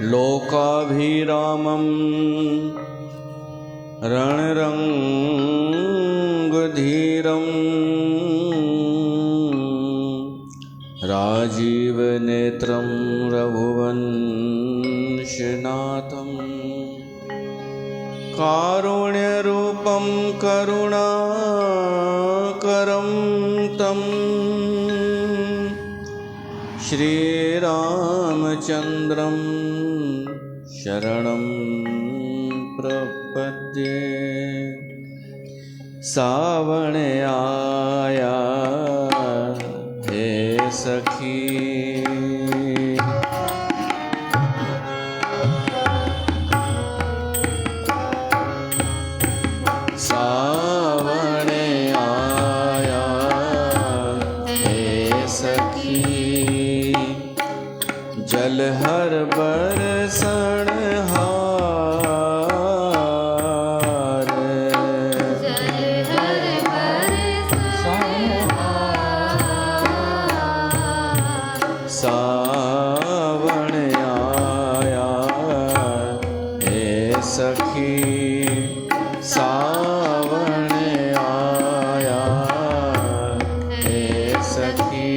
लोकाभिरामं रणरङ्गधीरं राजीवनेत्रं रघुवंशनाथं कारुण्यरूपं करुणाकरं तं श्रीरामचन्द्रं शरणं प्रपद्ये। सावण आया हे सखी, सावण आया हे सखी, जल हर बरसण हार, जल हर बरसण हार। सावण आया हे सखी, सावण आया हे सखी।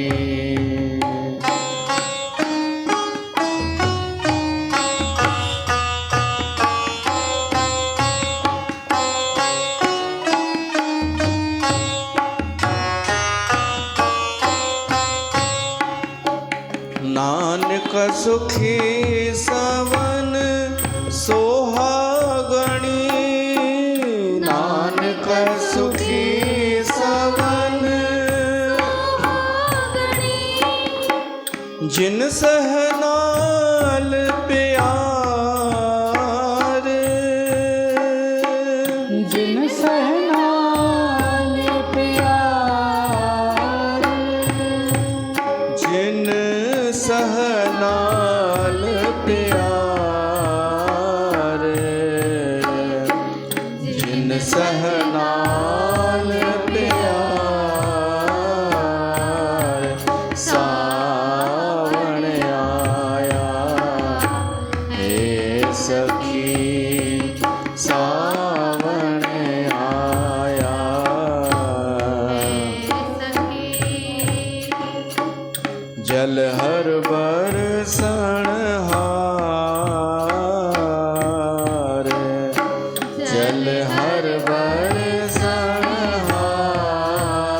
नानक सुखी सवन सोहागणी, नानक सुखी सवन सोहागणी, जिन सहनाल प्यार, जिन सहनाल प्यार, जिन सहनाल प्यार, जिन सहनाल प्यार। सावण आया हे सखी, सावण आया जल हर बरसण हार, जल हर बरसण हार।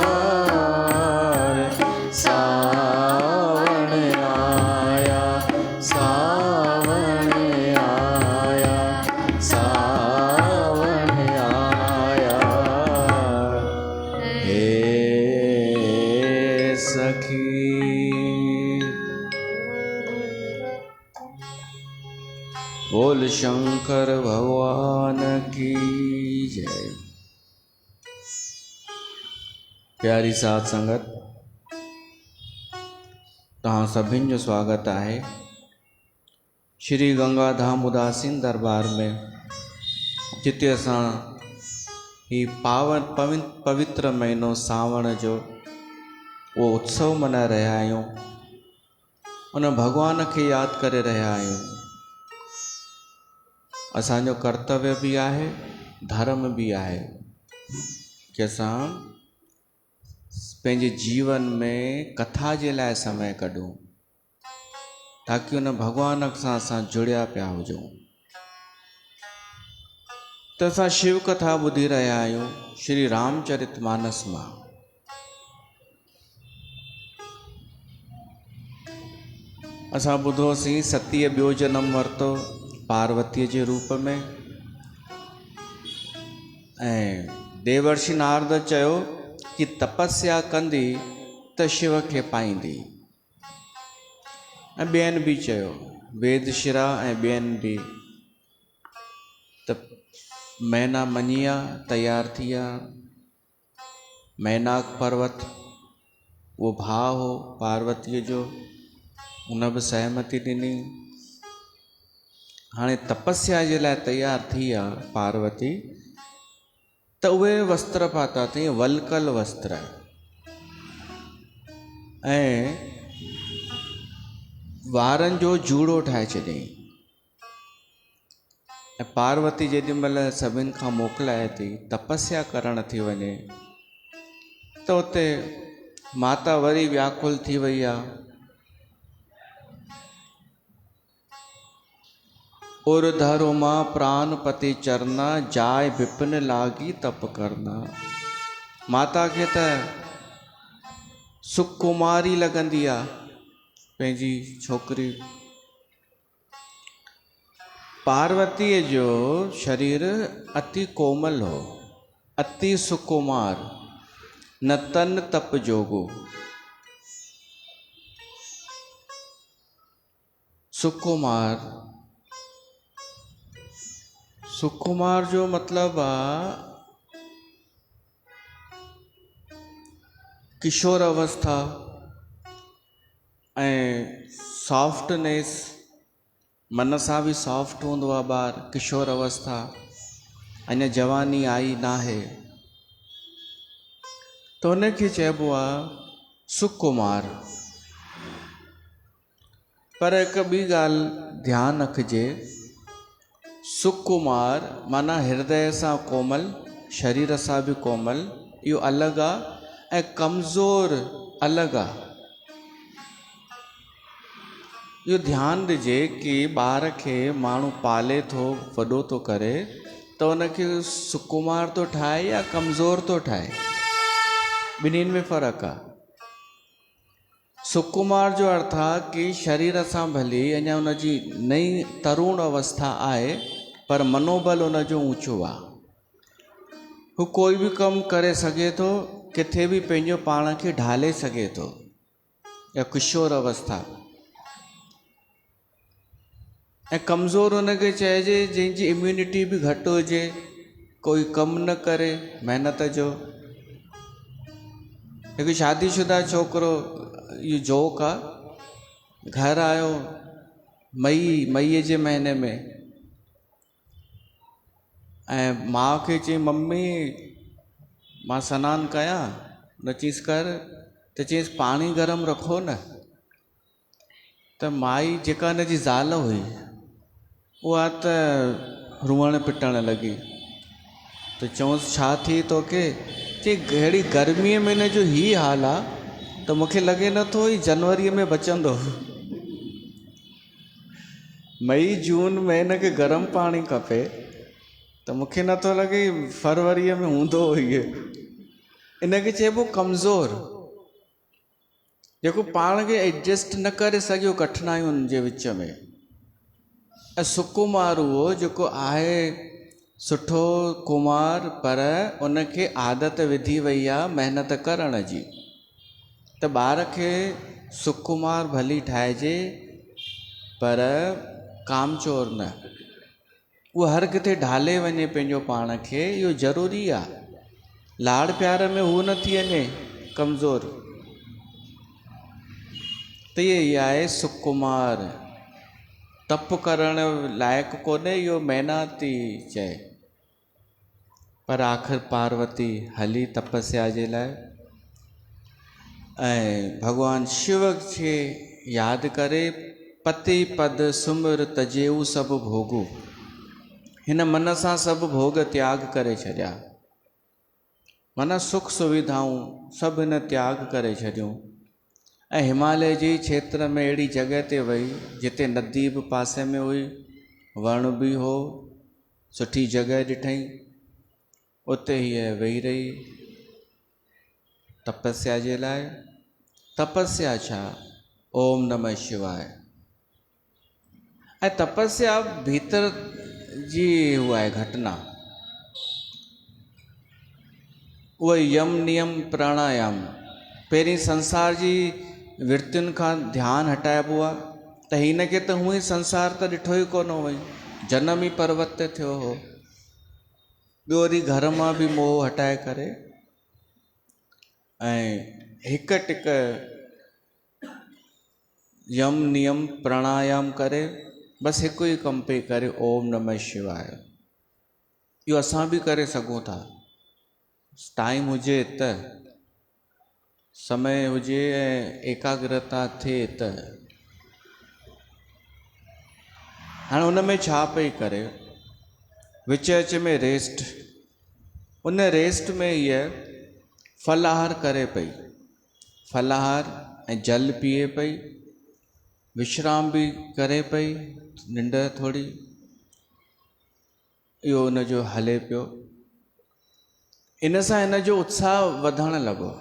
सावण आया, सावण आया, सावण आया हे सखी। बोल शंकर भगवान की जय। प्यारी साध संगत, तहां सभिनि जो स्वागत आहे श्री गंगाधाम उदासीन दरबार में, जिते असां ही पावन पवित्र महीनो सावण जो वो उत्सव मनाए रहिया आहियूं, उन भगवान खे यादि करे रहिया आहियूं। असांजो कर्तव्य भी आहे, धर्म भी आहे कि असां पंहिंजे जीवन में कथा जे लाइ समय कढूं, ताकि उन भगवान सां असां जुड़िया पिया हुजूं। त असां शिव कथा ॿुधी रहिया आहियूं श्री रामचरितमानस मां। असां ॿुधोसीं सतीअ ॿियो जनम वरितो पार्वतीअ जे रूप में, ऐं देवर्षि नारद चयो कि तपस्या कंदी त शिव खे पाईंदी, ऐं ॿियनि बि चयो, वेदशिरा ऐं ॿियनि बि। त मैना मञी विया, तयारु थी विया। मैनाक पर्वत वो भाउ हो पार्वतीअ जो, उन बि सहमति ॾिनी। हाणे तपस्या जे लाइ तयार थी विया पार्वती, त उहे वस्त्र पाता अथई, वलकल वस्त्र, ऐं वारनि जो जूड़ो ठाहे छॾियईं। ऐं पार्वती जेॾी महिल सभिनि खां मोकिलाए थी तपस्या करण थी वञे त उते माता वरी व्याकुल थी वई आहे। उर्धर उमा प्राणपति चरना जाय विपिन लागी तप करना। माता खे त सुकुमारी लॻंदी आहे पंहिंजी छोकिरी। पार्वतीअ जो शरीर अति कोमल हो, अति सुकुमार, न तन तप जोगो। सुकुमार, सुकुमार जो मतलब आहे किशोर अवस्था ऐं सॉफ्टनेस, मन सां बि सॉफ्ट हूंदो आहे ॿार। किशोर अवस्था, अञा जवानी आई नाहे, त हुनखे चइबो आहे सुकुमार। पर हिकु ॿी ॻाल्हि ध्यानु रखिजे, सुकुमार माना हृदय सां कोमल, शरीर सां बि कोमल, इहो अलॻि आहे, ऐं कमज़ोर अलॻि आहे। इहो ध्यानु ॾिजे कि ॿार खे माण्हू पाले थो, वॾो थो करे, त उनखे सुकुमार थो ठाहे या कमज़ोर थो ठाहे, ॿिन्हिनि में फ़र्क़ु आहे। सुकुमार जो अर्थ आहे कि शरीर सां भली अञा हुनजी नई तरुण अवस्था आहे, पर मनोबल हुनजो ऊंचो आहे। हू कोई बि कमु करे सघे थो, किथे बि पंहिंजो पाण खे ढाले सघे थो। या किशोर अवस्था। ऐं कमज़ोर हुनखे चइजे जंहिंजी इम्यूनिटी बि घटि हुजे, कोई कमु न करे महिनत जो। हिकु शादीशुदा छोकिरो, इहो जोक आहे, घर आयो मई जे महीने में, ऐं माउ खे चई मम्मी मां सनानु कयां, न चईसि कर, त चईसि पाणी गरम रखो न। त माई जेका हिनजी ज़ाल हुई उहा त रुअण पिटण लॻी। त चऊंसि छा थी तोखे? चई अहिड़ी गर्मीअ में हिन जो ई हाल आहे त मूंखे लॻे नथो ही जनवरीअ में बचंदो। मई जून में हिनखे गरम पाणी खपे, त मूंखे नथो लॻे फरवरीअ में हूंदो इहे। इनखे चइबो कमज़ोर, जेको पाण खे एडजस्ट न करे सघियो कठिनाइयुनि जे विच में। ऐं सुकुमार उहो जेको आहे सुठो कुमार, पर उनखे आदत विधी वई आहे महिनत करण जी। त ॿार खे सुकुमार भली ठाहिजे, पर कामचोर न। उहो हर किथे ढाले वञे पंहिंजो पाण खे, इहो ज़रूरी आहे। लाड़ प्यार में हू न थी वञे कमज़ोर। त इहा आहे सुकुमार। तप करण लाइक़ु कोन्हे, इहो मैना थी चए। पर आख़िर पार्वती हली तपस्या जे लाइ, ऐं भॻवान शिव खे यादि करे पति पद सुमिर तजेऊ सभु भोगू। हिन मन सां सभु भोग त्याग करे छॾिया, माना सुख सुविधाऊं सभु हिन त्याग करे छॾियूं। ऐं हिमालय जे क्षेत्र में अहिड़ी जॻह ते वई जिते नदी बि पासे में हुई, वण बि हो, सुठी जॻह ॾिठई, उते हीअ वेही रही तपस्या जे लाइ। तपस्या छा? ओम नमः शिवाय। ऐं तपस्या भीतर जी उहा आहे घटना, उहो यम नियम प्राणायाम। पहिरीं संसार जी वृत्तियुनि खां ध्यानु हटाइबो आहे। त हिन खे त हूअं ई संसार त ॾिठो ई कोन हुअई, जनम ई पर्वत ते थियो हो। ॿियो वरी घर मां बि मोह हटाए करे ऐं हिकु टिक यम नियम प्राणायाम करे, बसि हिकु ई कमु पई करे, ओम नमः शिवाय। इहो असां बि करे सघूं था, टाइम हुजे त, समय हुजे ऐं एकाग्रता थिए त। हाणे हुन में छा पई करे? विच विच में रेस्ट, उन रेस्ट में हीअ फलाहार करे पई, फलाहार ऐं जल पीए पई, विश्राम भी करे पई, निंड थोड़ी, इहो उन जो हले पियो। इन सां हिन जो उत्साह वधणु लॻो,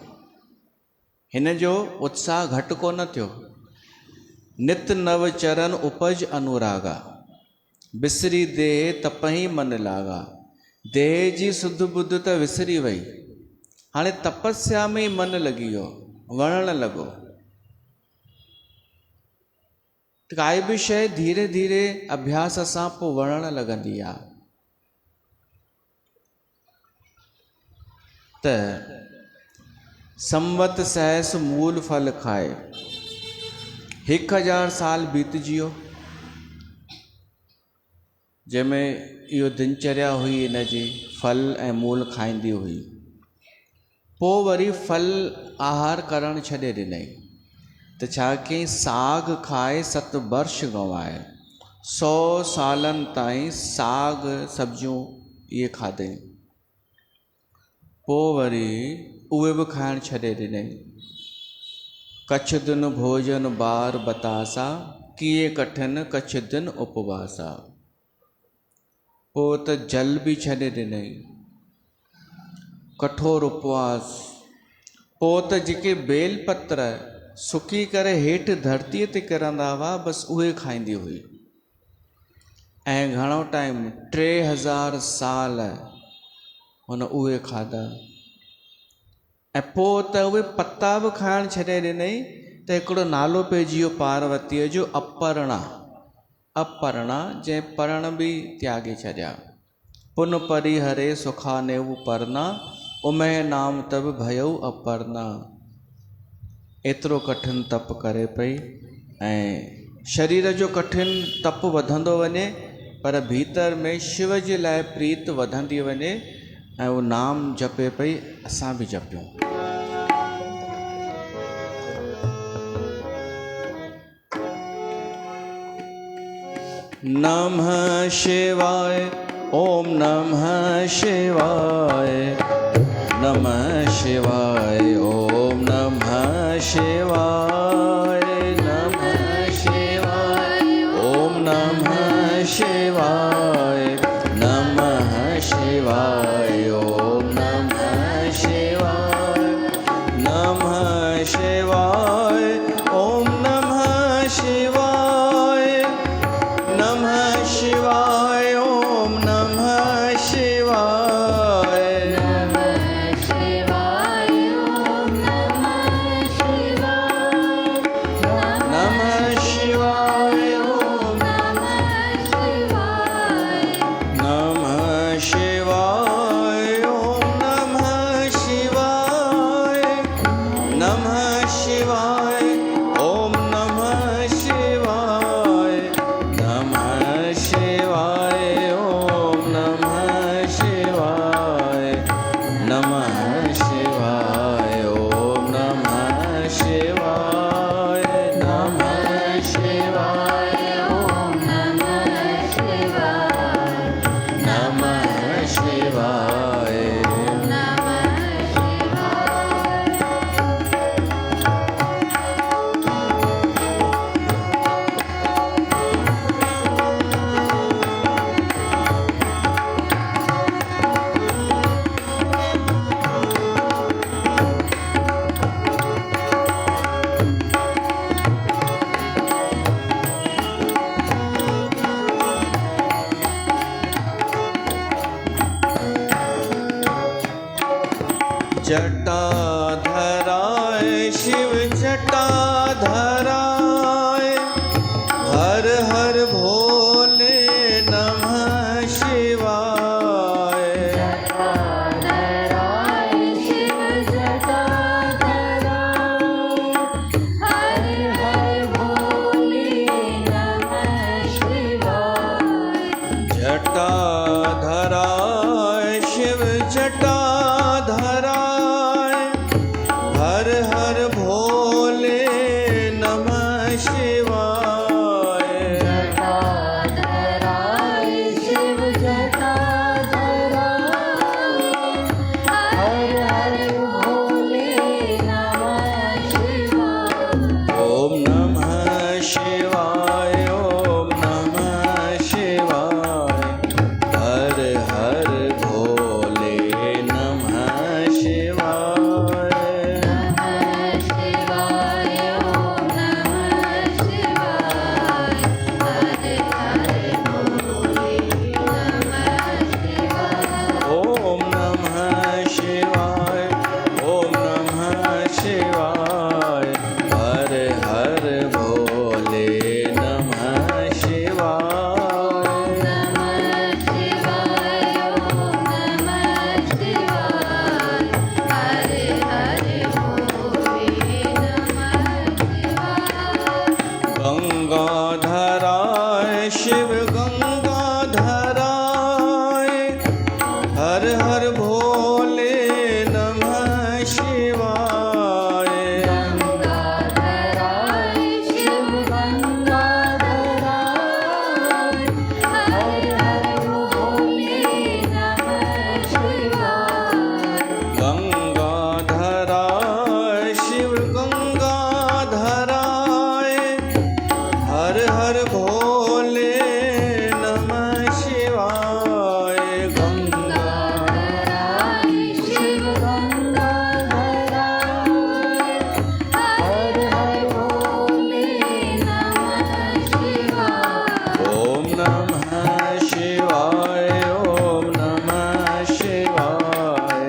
हिन जो उत्साह घटि कोन थियो। नित नव चरण उपज अनुरागा, बिसरी देह तपही मन लागा। देह जी सुध बुध त विसरी वई, हाणे तपस्या में ई मन लॻी वियो, वणणु लॻो। काई बि शइ धीरे धीरे अभ्यास सां पोइ वणणु लॻंदी आहे। त संवत सहस मूल फल खाए, 1000 साल बीतजी वियो, जंहिंमें इहो दिनचर्या हुई हिन जी, फल ऐं मूल खाईंदी हुई। पोइ वरी फल आहार करणु छॾे ॾिनई, त छा कयईं, साग खाए 7 वर्ष गंवाए, 100 सालनि ताईं साग सब्जियूं इहे खाधई। पोइ वरी उहे बि खाइणु छॾे ॾिनई। कछ दिन भोजन बार बतासा, किए कठिन कछ दिन उपवासा। पोइ त जल बि छॾे ॾिनई, कठोर उपवास। पोइ त जेके बेलपत्र सुकी करे हेठि धरतीअ ते किरंदा हुआ, बसि उहे खाईंदी हुई। ऐं घणो टाइम, 3000 साल हुन उहे खाधा। ऐं पोइ त उहे पता बि खाइणु छॾे ॾिनई, त हिकिड़ो नालो पइजी वियो पार्वतीअ जो, अपर्णा। अपर्णा, जंहिं पर्ण बि त्यागे छॾिया। पुन परिहरे सुखानेऊ परना, उमय नाम तब भयऊ अपर्णा। एतिरो कठिन तप करे पई, ऐं शरीर जो कठिन तप वधंदो वञे, पर भीतर में शिव जे लाइ प्रीत वधंदी वञे, ऐं उहो नाम जपे पई। असां बि जपियूं। नमः शिवाय, ओम नमः शिवाय, नमः शिवाय, ओम नमः शिवाय, नमः शिवाय, ओम नमः शिवाय, नमः शिवाय, ओम नमः शिवाय, नमः शिवाय, ओम नमः शिवाय, नमः शिवाय, ओम नमः शिवाय, नमः शिवाय, ओम नमः शिवाय, नमः शिवाय, ओम नमः शिवाय, नमः शिवाय, ओम नमः शिवाय, नमः शिवाय, ओम नमः शिवाय, नमः शिवाय, ओम नमः शिवाय, नमः शिवाय, ओम नमः शिवाय, नमः शिवाय, ओम नमः शिवाय, नमः शिवाय, नमः जटाधराय, शिव जटाधराय, हर हर भोले नमः शिवाय। जटाधराय, शिव जटाधराय, हर हर भोले नमः शिवाय। जटाधराय, शिव जटाधराय, हर हर भोले नमः शिवाय। जटाधराय, शिव जटाधराय, गंगाधराय शिव गंगाधराय हर हर भोले नमः शिवाय गंगाधराय शिव गंगाधराय हर हर भोले नमः शिवाय गंगाधराय शिव गंगाधराय हर हर भोले नमः शिवाय गंगाधराय शिव गंगाधराय हर हर भोले नमः शिवाय ओम नमः शिवाय ओम नमः शिवाय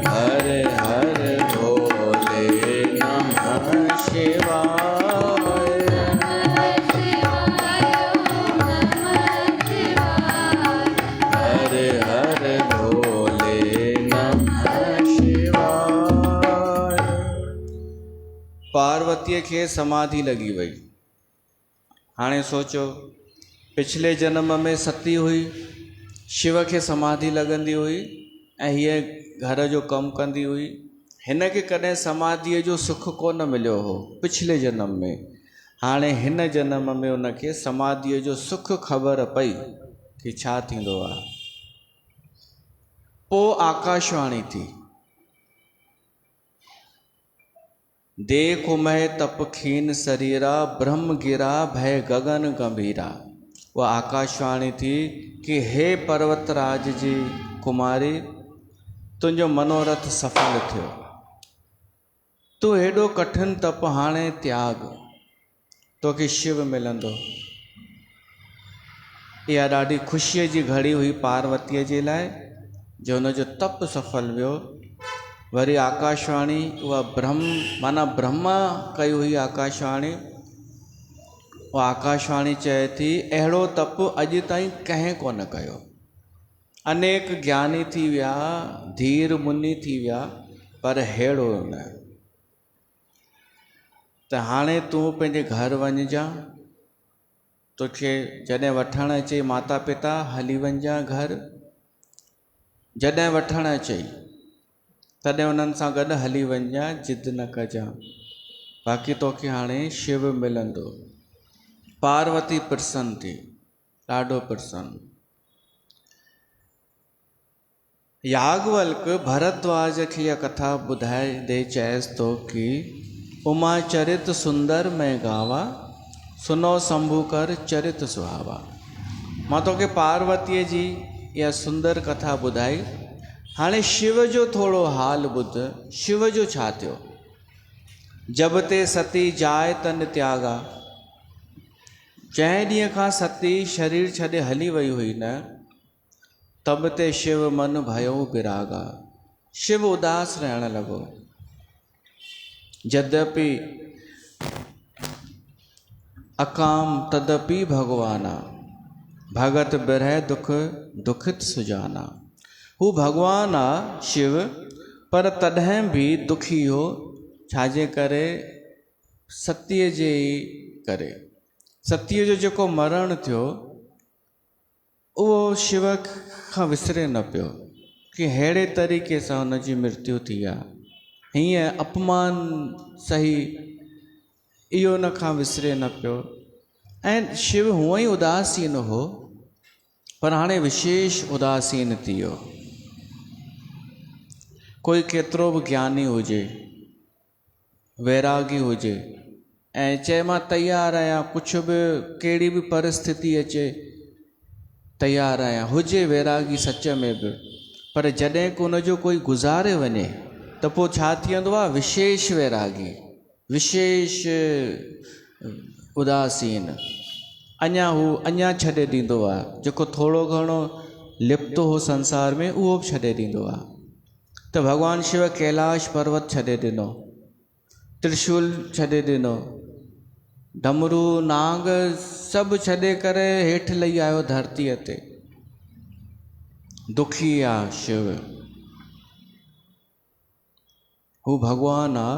हर हर भोले नमः शिवाय हर हर भोले नमः शिवाय। पार्वतीअ खे समाधि लॻी वई। हाणे सोचो, पिछले जन्म में सती हुई, शिव खे समाधि लॻंदी हुई ऐं हीअ घर जो कमु कंदी हुई। हिन खे कॾहिं समाधीअ जो सुख कोन मिलियो हो पिछले जन्म में। हाणे हिन जन्म में उनखे समाधीअ जो सुख ख़बर पई कि छा थींदो आहे। पोइ आकाशवाणी थी, देखो मैं तप खीन शरीरा ब्रह्म गिरा भय गगन गंभीरा। वह आकाशवाणी थी कि हे पर्वतराज जी कुमारी, तुंहिंजो मनोरथ सफल थियो। तू हेॾो कठिन तप हाणे त्याग, तोखे शिव मिलंदो। इहा ॾाढी ख़ुशीअ जी घड़ी हुई पार्वतीअ जे लाइ जो हुनजो तप सफल वियो। वरी आकाशवाणी, उहा माना ब्रह्मा कई हुई आकाशवाणी। उहा आकाशवाणी चए थी अहिड़ो तप अॼु ताईं कंहिं कोन कयो। अनेक ज्ञानी थी विया, धीर मुनि थी विया, पर अहिड़ो न। त हाणे तूं पंहिंजे घर वञिजां, तोखे जॾहिं वठणु अचे माता पिता हली वञिजां घर। जॾहिं वठणु अचई तॾहिं उन्हनि सां गॾु हली वञिजां, जिद न कजां। बाक़ी तोखे हाणे शिव मिलंदो। पार्वती प्रसन्न थी, ॾाढो प्रसन्न। याज्ञवल्क भरद्वाज खे इहा कथा ॿुधाए ॾे, चएसि थो कि उमा चरित सुंदर में गावा, सुनो शंभु कर चरित सुहावा। मां तोखे पार्वतीअ जी इहा सुंदर कथा ॿुधाई। हाणे शिव जो थोरो हाल ॿुध, शिव जो छा थियो। जब ते सती जाए तन त्यागा, जंहिं ॾींहं खां सती शरीर छॾे हली वई हुई न, तब ते शिव मन भयो विरागा। शिव उदास रहण लॻो। यद्यपि अकाम तदपि भगवाना, भगत बिरह दुख दुखित सुजाना। हू भगवान आहे शिव, पर तॾहिं बि दुखी हो। छाजे करे? सतीअ जे करे। सतीअ जो जेको मरण थियो उहो शिव खां विसरे न पियो कि अहिड़े तरीक़े सां हुनजी मृत्यु थी आहे। हीअं अपमान सही, इहो हुन खां विसरे न पियो। ऐं शिव हूअं ई उदासीन हो, पर हाणे विशेष उदासीन थी वियो। कोई केतिरो बि ज्ञानी हुजे, वैरागी हुजे ऐं चए मां तयारु आहियां, कुझु बि कहिड़ी बि परिस्थिति अचे तयारु आहियां, हुजे वैरागी सच में बि, पर जॾहिं को हुनजो कोई गुज़ारे वञे त पोइ छा थी वेंदो आहे? विशेष वैरागी, विशेष उदासीन। अञा छॾे ॾींदो आहे। जेको थोरो घणो लिप्तो हो संसार में, उहो बि छॾे ॾींदो आहे। त भॻवानु शिव कैलाश पर्वत छॾे ॾिनो, त्रिशूल छॾे ॾिनो, डमरू नाग सभु छॾे करे हेठि लही आयो धरतीअ ते। दुखी आहे शिव। हू भॻवानु आहे,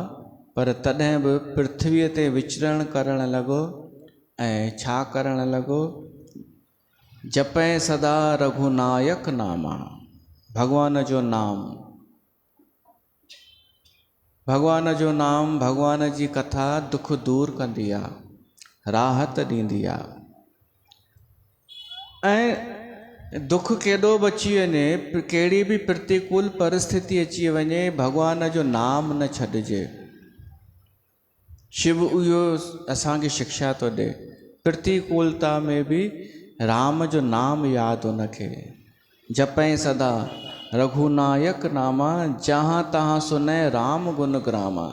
पर तॾहिं बि पृथ्वीअ ते विचरण करणु लॻो ऐं छा करणु लॻो, जपै सदा रघुनायक नामा, भगवान जो नाम, भगवान जो नाम, भगवान जी कथा दुख दूर कंदी आहे, राहत ॾींदी आहे। ऐं दुख केॾो बि अची वञे, कहिड़ी बि प्रतिकूल परिस्थिति अची वञे, भगवान जो नाम न छॾिजे। शिव इहो असांखे शिक्षा थो ॾे, प्रतिकूलता में बि राम जो नाम यादि हुनखे, जपै सदा रघुनायक नामा, जहाँ तहाँ सुनै राम गुण ग्रामा।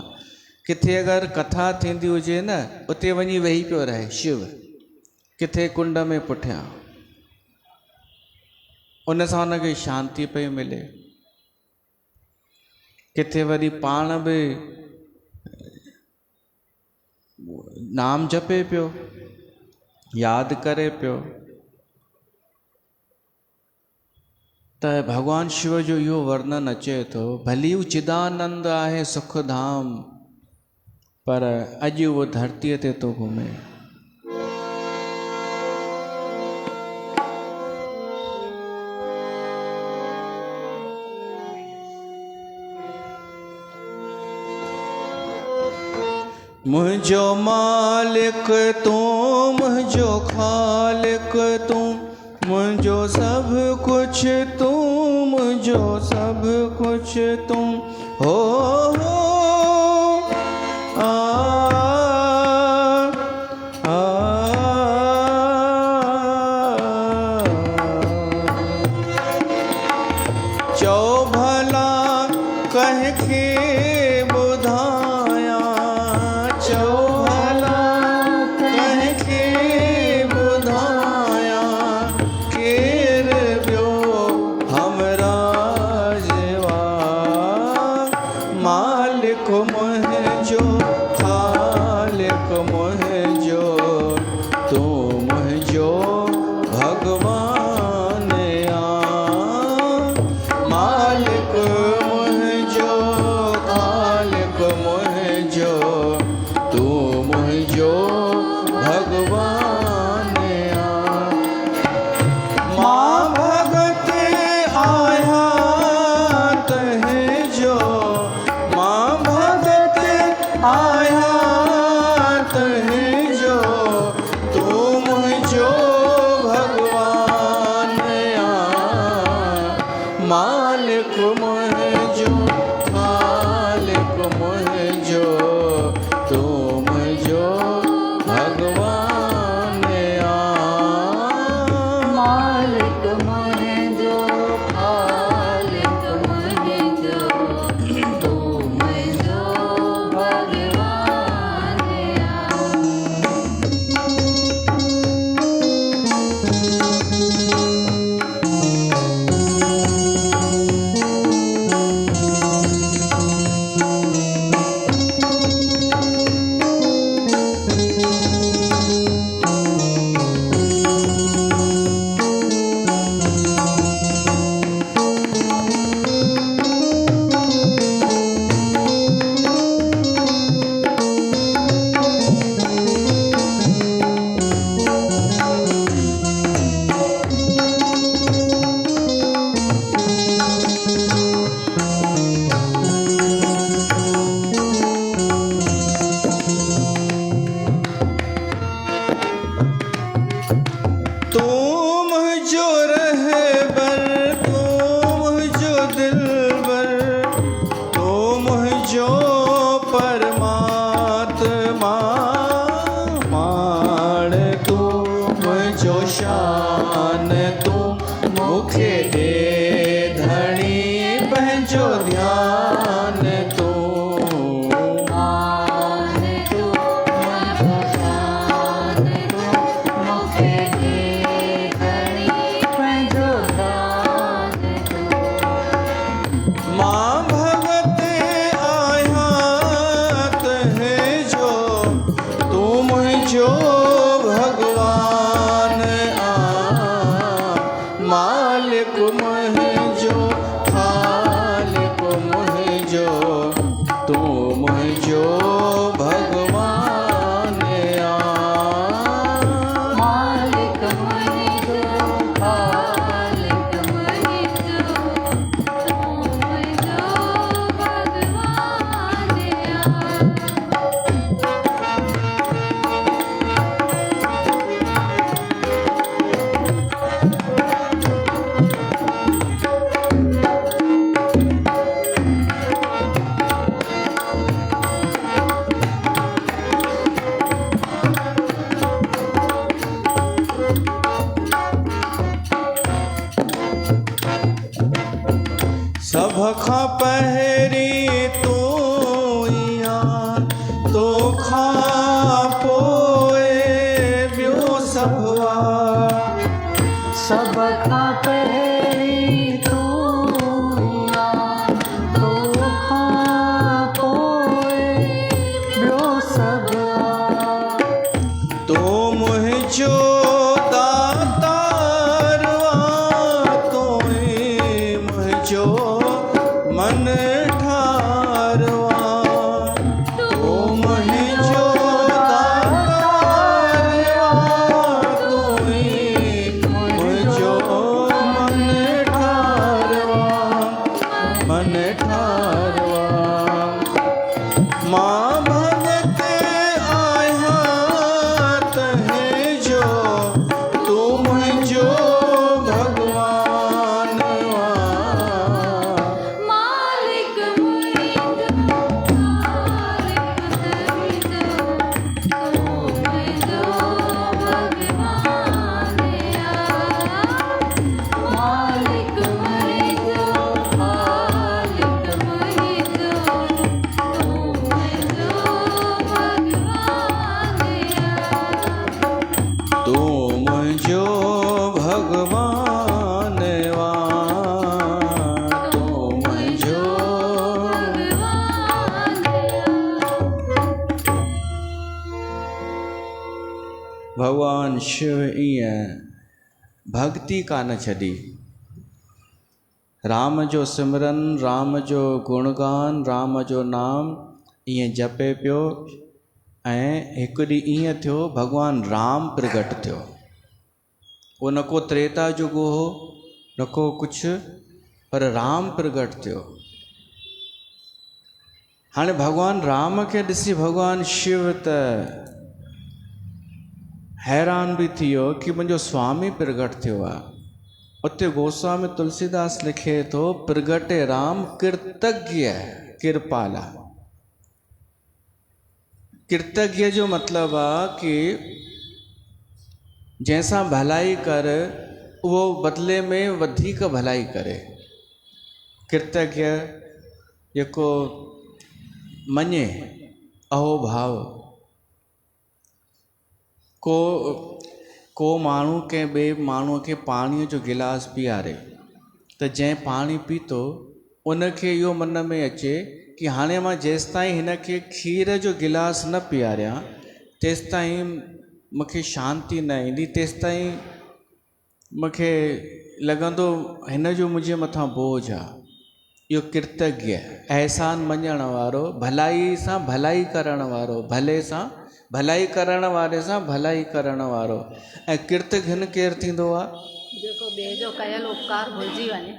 किथे अगरि कथा थींदी हुजे न, उते वञी वेही पियो रहे शिव, किथे कुंड में पुठियां, उन सां हुनखे शांती पई मिले। किथे वरी पाण बि नाम जपे पियो, यादि करे पियो, त भगवान शिव जो इहो वर्णन अचे थो, भली हू चिदानंद आहे सुख धाम, पर अॼु उहो धरतीअ ते थो घुमे। मुझो मालिक तू, मुझो खालिक तू, मुझो सब कुछ तू, मुझो सब कुछ तू हो आ, आ, चौ भला कह के बुधाया, चौ भला कह के बुधाया, केर बियो हमरा जेवा, मालिक मुंहिंजो खालिक मुंहिंजो, तू मुंहिंजो भगवान आ, मालिक मुंहिंजो खालिक मुंहिंजो, तू मुंहिंजो भगवान आ। मां भगत आया तुंहिंजो, मां भगत आया तुंहिंजो, तू मुंहिंजो भगवान आ, मालिक मुंहिंजो खालिक मुंहिंजो, तू मुंहिंजो भगवान आ, मालिक मुंहिंजो खालिक मुंहिंजो, तू मुंहिंजो भगवान आ। तू मुंहिंजो रहबर, तू मुंहिंजो दिलबर, तू मुंहिंजो परमात्मा, मान तू मुंहिंजो शान, तू मूंखे ॾे धणी पंहिंजो ध्यान, तू मान तू मुंहिंजो शान, तू मूंखे ॾे धणी पंहिंजो दान, तू मां भगत आया तुंहिंजो, तू मुंहिंजो भगवान आ, मालिक मुंहिंजो सभ खां पहिरीं तूं इहाँ, तोखां पोइ ॿियो सभु आहे। सब खां पहिरीं तूं आहीं, तोखां पोइ ॿियो सभु आहे। तूं मुंहिंजो दातार आहे, तूं ई मुंहिंजो मन ठार आहे। तूं मुंहिंजो दातार आहे, तूं ई मुंहिंजो मन ठार आहे, मन ठार आहे। मां भॻत आहियां तंहिंजो, तूं मुंहिंजो भॻवान आहे। मालिक मुंहिंजो, मालिक मुंहिंजो, तूं मुंहिंजो भॻवान आहे। मालिक मुंहिंजो, मालिक मुंहिंजो, तूं मुंहिंजो भॻवान आहे। तूं मुंहिंजो भॻवान आहे, तूं मुंहिंजो भगवान शिव ईअं भक्ति कान छॾी। राम जो सिमरन, राम जो गुणगान, राम जो नाम ईअं जपे पियो। ऐं हिकु ॾींहुं ईअं थियो, भॻवान राम प्रगट थियो। उहो न को त्रेता युग हो, न को कुझु, पर राम प्रगट थियो। हाणे भॻवान राम खे ॾिसी भॻवान शिव त हैरान बि थी वियो कि मुंहिंजो स्वामी प्रगट थियो आहे। उते गोस्वामी तुलसीदास लिखे थो, प्रगटे राम कृतज्ञ कृपाला। कृतज्ञ जो मतिलबु आहे कि जंहिंसां भलाई कर उहो बदिले में वधीक भलाई करे। कृतज्ञ जेको मञे अहोभाव। को माण्हू कंहिं ॿिए माण्हूअ खे पाणीअ जो गिलास पीआरे त जंहिं पाणी पीतो उनखे इहो मन में अचे कि हाणे मां जेसिताईं हिन खे खीर जो गिलास न पीआरियां तेसिताईं मूंखे शांती न ईंदी, तेसिताईं मूंखे लॻंदो हिन जो मुंहिंजे मथां बोझ आहे। इहो कृतज्ञ, अहसान मञण वारो, भलाई सां भलाई करण वारो, भले सां भलाई करण वारे सां भलाई करण वारो। ऐं कृतघ्न केरु थींदो आहे? जेको ॿिए जो कयल उपकार भुलिजी वञे।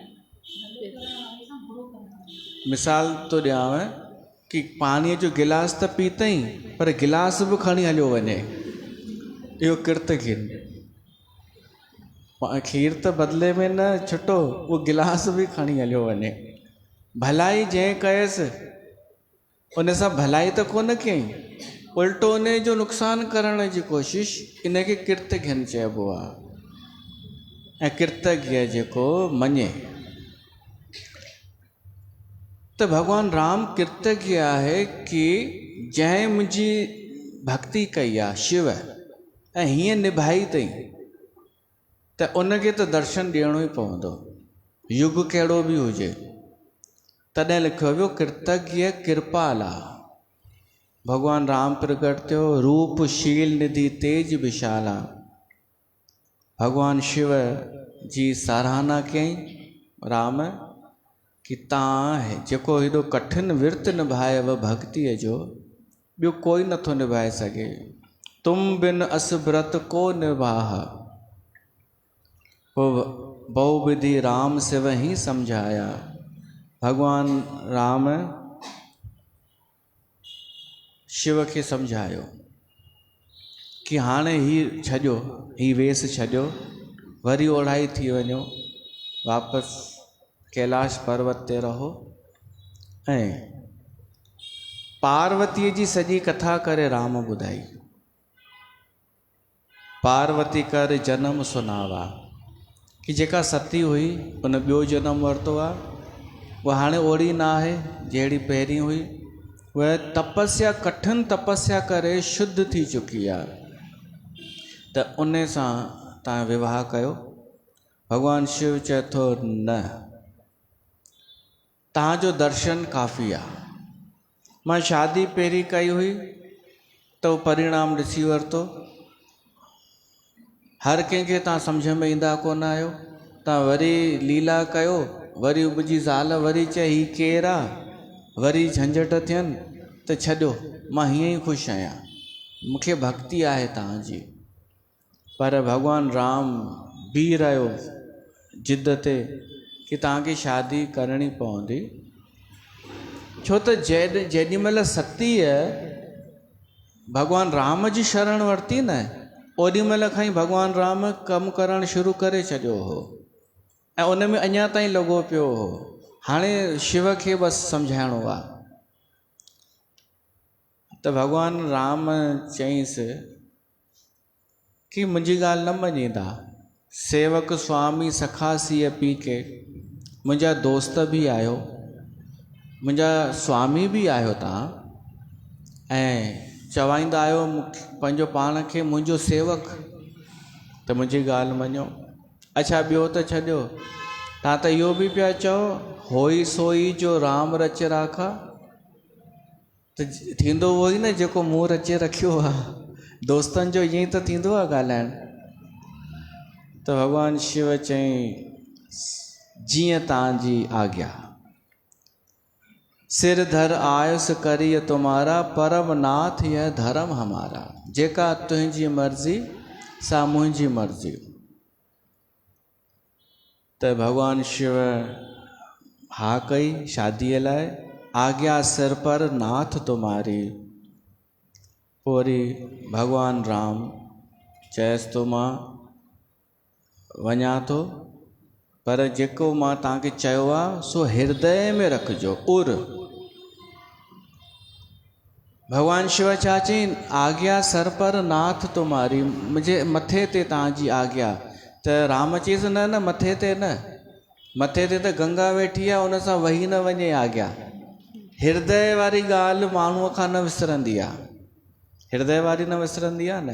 मिसाल थो ॾियांव कि पाणीअ जो गिलास त पीतई पर गिलास बि खणी हलियो वञे, इहो कृतघ्न। खीर त बदिले में न छुटो, उहो गिलास बि खणी हलियो वञे। भलाई जंहिं कयसि उन सां भलाई त कोन कयईं, उल्टो उन जो नुक़सानु करण जी कोशिश, इनखे कृतघ्न चइबो आहे। ऐं कृतज्ञ जेको मञे। त भॻवान राम कृतज्ञ आहे कि जंहिं मुंहिंजी भक्ति कई आहे शिव ऐं हीअं निभाई अथई त उनखे त दर्शन ॾियणो ई पवंदो, युग कहिड़ो बि हुजे। तॾहिं लिखियो वियो कृतज्ञ कृपाला। भगवान राम प्रगट थियो, रूप शील निधि तेज विशाला। भगवान शिव जी साराहना कयईं राम कि तव्हां जेको हेॾो कठिन विर्त निभायव भक्तिअ जो, ॿियो कोई नथो निभाए सघे। तुम बिन अस व्रत को निभाह, बहु विधि राम शिव ही समझाया। भगवान राम शिव खे सम्झायो कि हाणे ही छॾियो, ही वेस छॾियो, वरी ओढ़ाई थी वञो, वापसि कैलाश पर्वत ते रहो ऐं पार्वतीअ जी सॼी कथा करे राम ॿुधाई। पार्वती कर जनम सुनावा, कि जेका सती हुई उन ॿियो जनम वरितो आहे उहा हाणे ओड़ी न आहे जहिड़ी पहिरीं हुई। उहा तपस्या, कठिन तपस्या करे शुद्ध थी चुकी आहे। त उन सां तव्हां विवाह कयो। भॻवानु शिव चए थो न, तव्हांजो दर्शन काफ़ी आहे। मां शादी पहिरीं कई हुई त उहो परिणाम ॾिसी वरितो। हर कंहिंखे तव्हां सम्झ में ईंदा कोन आहियो। तव्हां वरी लीला कयो, वरी उबजी ज़ाल वरी चए ही केरु आहे, वरी झंझट थियनि त छॾियो, मां हीअं ई ख़ुशि आहियां, मूंखे भक्ति आहे तव्हांजी। पर भॻवानु राम बीह रहियो जिद ते कि तव्हांखे शादी करणी पवंदी। छो त जेॾी महिल सतीअ भॻवानु राम जी शरण वरिती न, ओॾी महिल खां ई भॻवानु राम कमु करणु शुरू करे छॾियो हो ऐं उन में अञा ताईं लॻो पियो हो। हाणे शिव खे बसि सम्झाइणो आहे। त भॻवानु राम चईंसि कि मुंहिंजी ॻाल्हि न मञींदा। सेवक स्वामी सखा सीअ पी के, मुंहिंजा दोस्त बि आहियो, मुंहिंजा स्वामी बि आहियो तव्हां, ऐं चवाईंदा आहियो पंहिंजो पाण खे मुंहिंजो सेवक, त मुंहिंजी ॻाल्हि मञो। अच्छा ॿियो त छॾियो, तव्हां त इहो बि पिया चओ होई सोई जो राम रच राखा, त थींदो उहो ई न जेको मूं रचे रखियो आहे। दोस्तनि जो ईअं ई त थींदो आहे ॻाल्हाइणु। त भॻवानु शिव चईं जीअं तव्हांजी आज्ञा। सिर धर आयुस करिय तुम्हारा, परम नाथ यह धर्म हमारा। जेका तुंहिंजी मर्ज़ी सा मुंहिंजी मर्ज़ी। त भॻवानु शिव हा कई शादीअ लाइ। आज्ञा सिर पर नाथ तुम्हारी। पोइ वरी भॻवानु राम चयसि थो मां वञा थो, पर जेको मां तव्हांखे चयो आहे सो हृदय में रखिजो। उर भॻवानु शिव छा चईं, आज्ञा सर पर नाथ तुम्हारी, मुंहिंजे मथे ते तव्हांजी आज्ञा। त राम चयईसि न न मथे ते न, मथे ते त गंगा वेठी आहे, उन सां वही न वञे आज्ञा। हृदय वारी ॻाल्हि माण्हूअ खां न विसरंदी आहे, हृदय वारी न विसरंदी आहे न।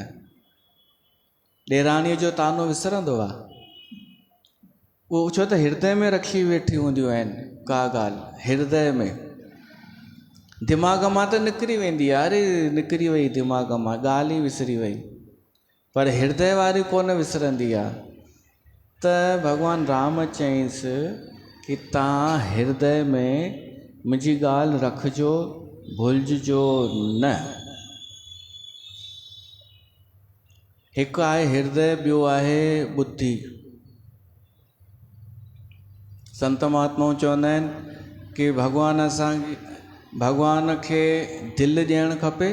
ॾेराणीअ जो तानो विसरंदो आहे उहो, छो त हृदय में रखी वेठी हूंदियूं आहिनि का ॻाल्हि। हृदय में, दिमाग़ मां त निकिरी वेंदी आहे, अरे निकिरी वई दिमाग़ मां, ॻाल्हि ई विसरी वई, पर हृदय वारी कोन विसरंदी आहे। त भॻवानु राम चयईंसि कि तव्हां हृदय में मुंहिंजी ॻाल्हि रखिजो, भुलिजो न। हिकु आहे हृदय, ॿियो आहे बुद्धि। संत महात्माऊं चवंदा आहिनि कि भॻवान खे दिलि ॾियणु खपे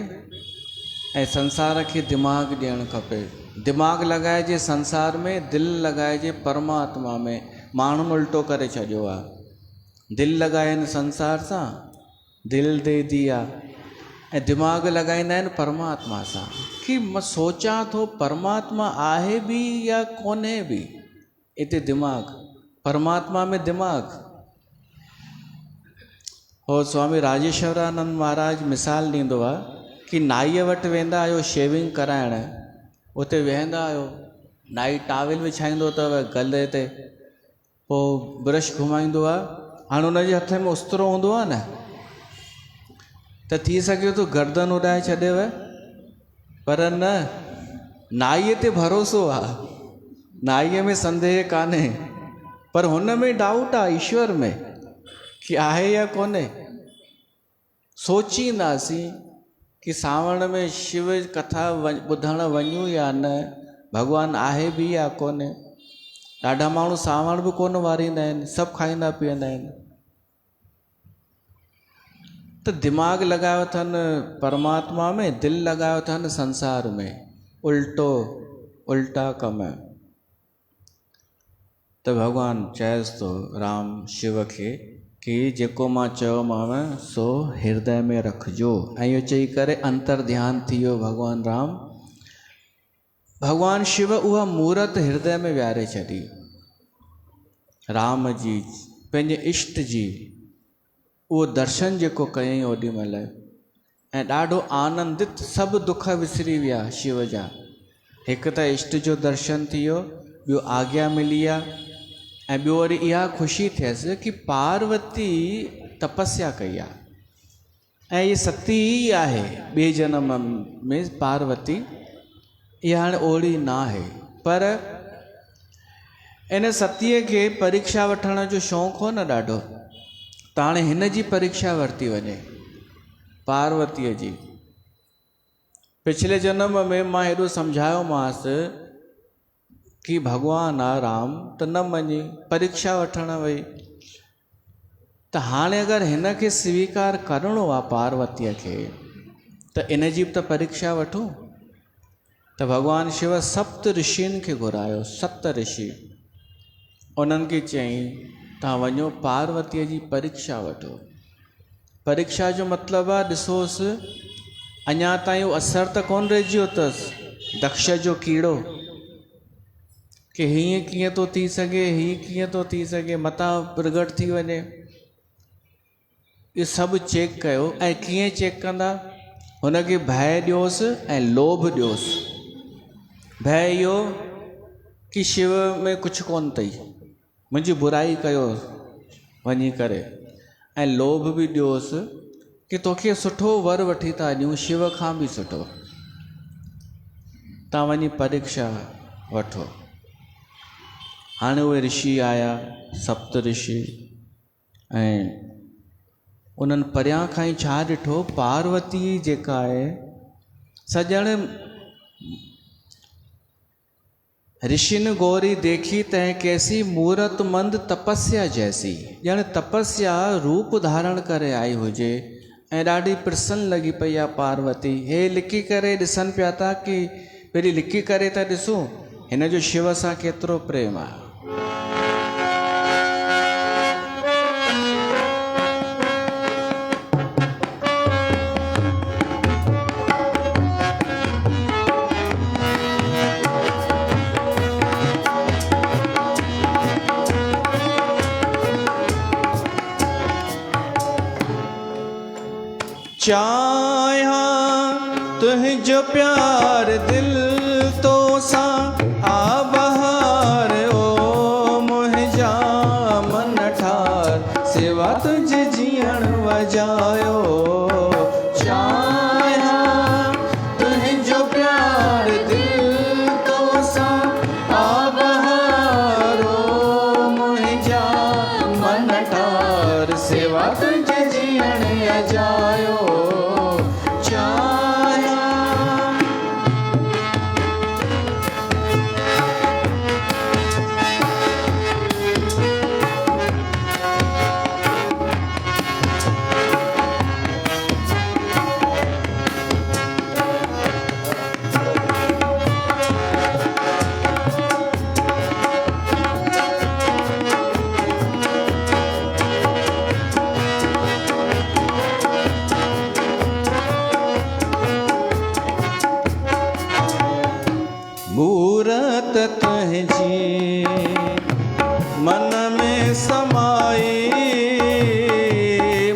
ऐं संसार खे दिमाग़ ॾियणु खपे। दिमाग़ लॻाइजे संसार में, दिलि लॻाइजे परमात्मा में। माण्हुनि उल्टो करे छॾियो आहे। दिलि लॻाइनि संसार सां, दिलि दे दिया, ऐं दिमाग़ लॻाईंदा आहिनि परमात्मा सां कि मां सोचां थो परमात्मा आहे बि या कोन्हे बि। हिते दिमाग़, परमात्मा में दिमाग़। हो स्वामी राजेश्वरानंद महाराज मिसाल ॾींदो आहे कि नाईअ वटि वेंदा आहियो शेविंग कराइण, उते वेहंदा आहियो, नाई टाविल विछाईंदो अथव गले ते, पोइ ब्रश घुमाईंदो आहे। हाणे हुनजे हथ में उस्तरो हूंदो आहे न, त थी सघे थो गर्दन उॾाए छॾेव, पर न, नाईअ ते भरोसो आहे, नाईअ में संदेह कान्हे, पर हुन में डाउट आहे ईश्वर में कि आहे या कोन्हे। सोचींदासीं कि सावण में शिव कथा ॿुधणु वञूं या न, भॻवानु आहे बि या कोन्हे। ॾाढा माण्हू सावण बि कोन वारींदा आहिनि, सभु खाईंदा पीअंदा आहिनि। त दिमाग़ लॻायो अथनि परमात्मा में, दिलि लॻायो अथनि संसार में, उल्टा कम। त भॻवानु चएसि थो राम शिव खे कि जेको मां चयोमांव सो हृदय में रखिजो। ऐं इहो चई करे अंतर ध्यान थी वियो भॻवानु राम। भॻवानु शिव उहा मूर्त हृदय में विहारे छॾी, राम जी, पंहिंजे इष्ट जी। उहो दर्शन जेको कयईं ओॾी महिल ऐं ॾाढो आनंदित, सभु दुख विसरी विया शिव जा। हिकु त इष्ट जो दर्शन थी वियो, ॿियो आज्ञा मिली आहे, ऐं ॿियो वरी इहा ख़ुशी थियसि कि पार्वती तपस्या कई आहे ऐं इहा सती ई आहे। ॿिए जनम में पार्वती इहा हाणे ओड़ी न आहे, पर इन सतीअ खे परीक्षा वठण जो शौक़ु हो न ॾाढो, त हाणे हिन जी परीक्षा वरिती वञे, पार्वतीअ जी। पिछले जन्म में मां हेॾो सम्झायोमांसि कि भॻवानु आहे राम त न मञी, परीक्षा वठण वई, त हाणे अगरि हिन खे स्वीकार करिणो आहे पार्वतीअ खे, त इन जी बि त परीक्षा वठूं। त भॻवानु शिव सप्त ऋषियुनि खे घुरायो, 7 ऋषि, उन्हनि खे चयईं तव्हां वञो पार्वतीअ जी परीक्षा वठो। परीक्षा जो मतिलबु आहे, ॾिसोसि अञा ताईं उहो असरु त कोन रहिजियो अथसि दक्ष जो कीड़ो, कि हीअं कीअं थो थी सघे, हीअं कीअं थो थी सघे, मतां प्रगट थी वञे। इहो सभु चेक कयो, ऐं कीअं चेक कंदा, हुनखे भय ॾियोसि ऐं लोभ ॾियोसि। भय इहो कि शिव में कुझु कोन अथई, मुंहिंजी बुराई कयो वञी करे, ऐं लोभ बि ॾियोसि कि तोखे सुठो वर वठी था ॾियूं, शिव खां बि सुठो, तव्हां वञी परीक्षा वठो। हाणे उहे ऋषि आया, 7 ऋषि, ऐं उन्हनि परियां खां ई छा ॾिठो, पार्वती जेका आहे सॼण ऋषिन गौरी देखी तैं कैसी मूरतमंद तपस्या जैसी, ॼण तपस्या रूप धारण करे आई हुजे, ऐं ॾाढी प्रसन्न लॻी पई आहे पार्वती। हे लिकी करे ॾिसनि पिया था कि पहिरीं लिकी करे था ॾिसूं हिन जो शिव सां केतिरो प्रेम आहे। चाहा तुझो प्यार दिल तो सा आ बहार, ओ मुंहिंजा मन ठार सेवा तुझे जीअण वजायो। चाहा तुझो प्यार दिल तो सा आ बहार, ओ मुंहिंजा मन ठार सेवा तुझे जीअण वजायो। मूरत तुझी मन में समाई,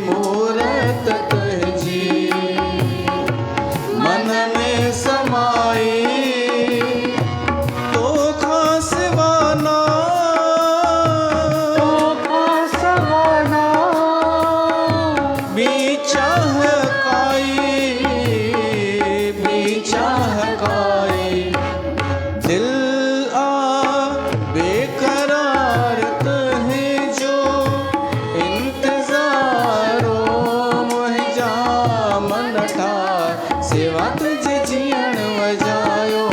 मूरत तुझी मन में समाई, तो खास वाना भी चाह काई, भी चाह काई, दिल आ बेकरार तुहे जो इंतजारो, मुंहिंजा मन ठार सेवा तुझे जीअण वजायो।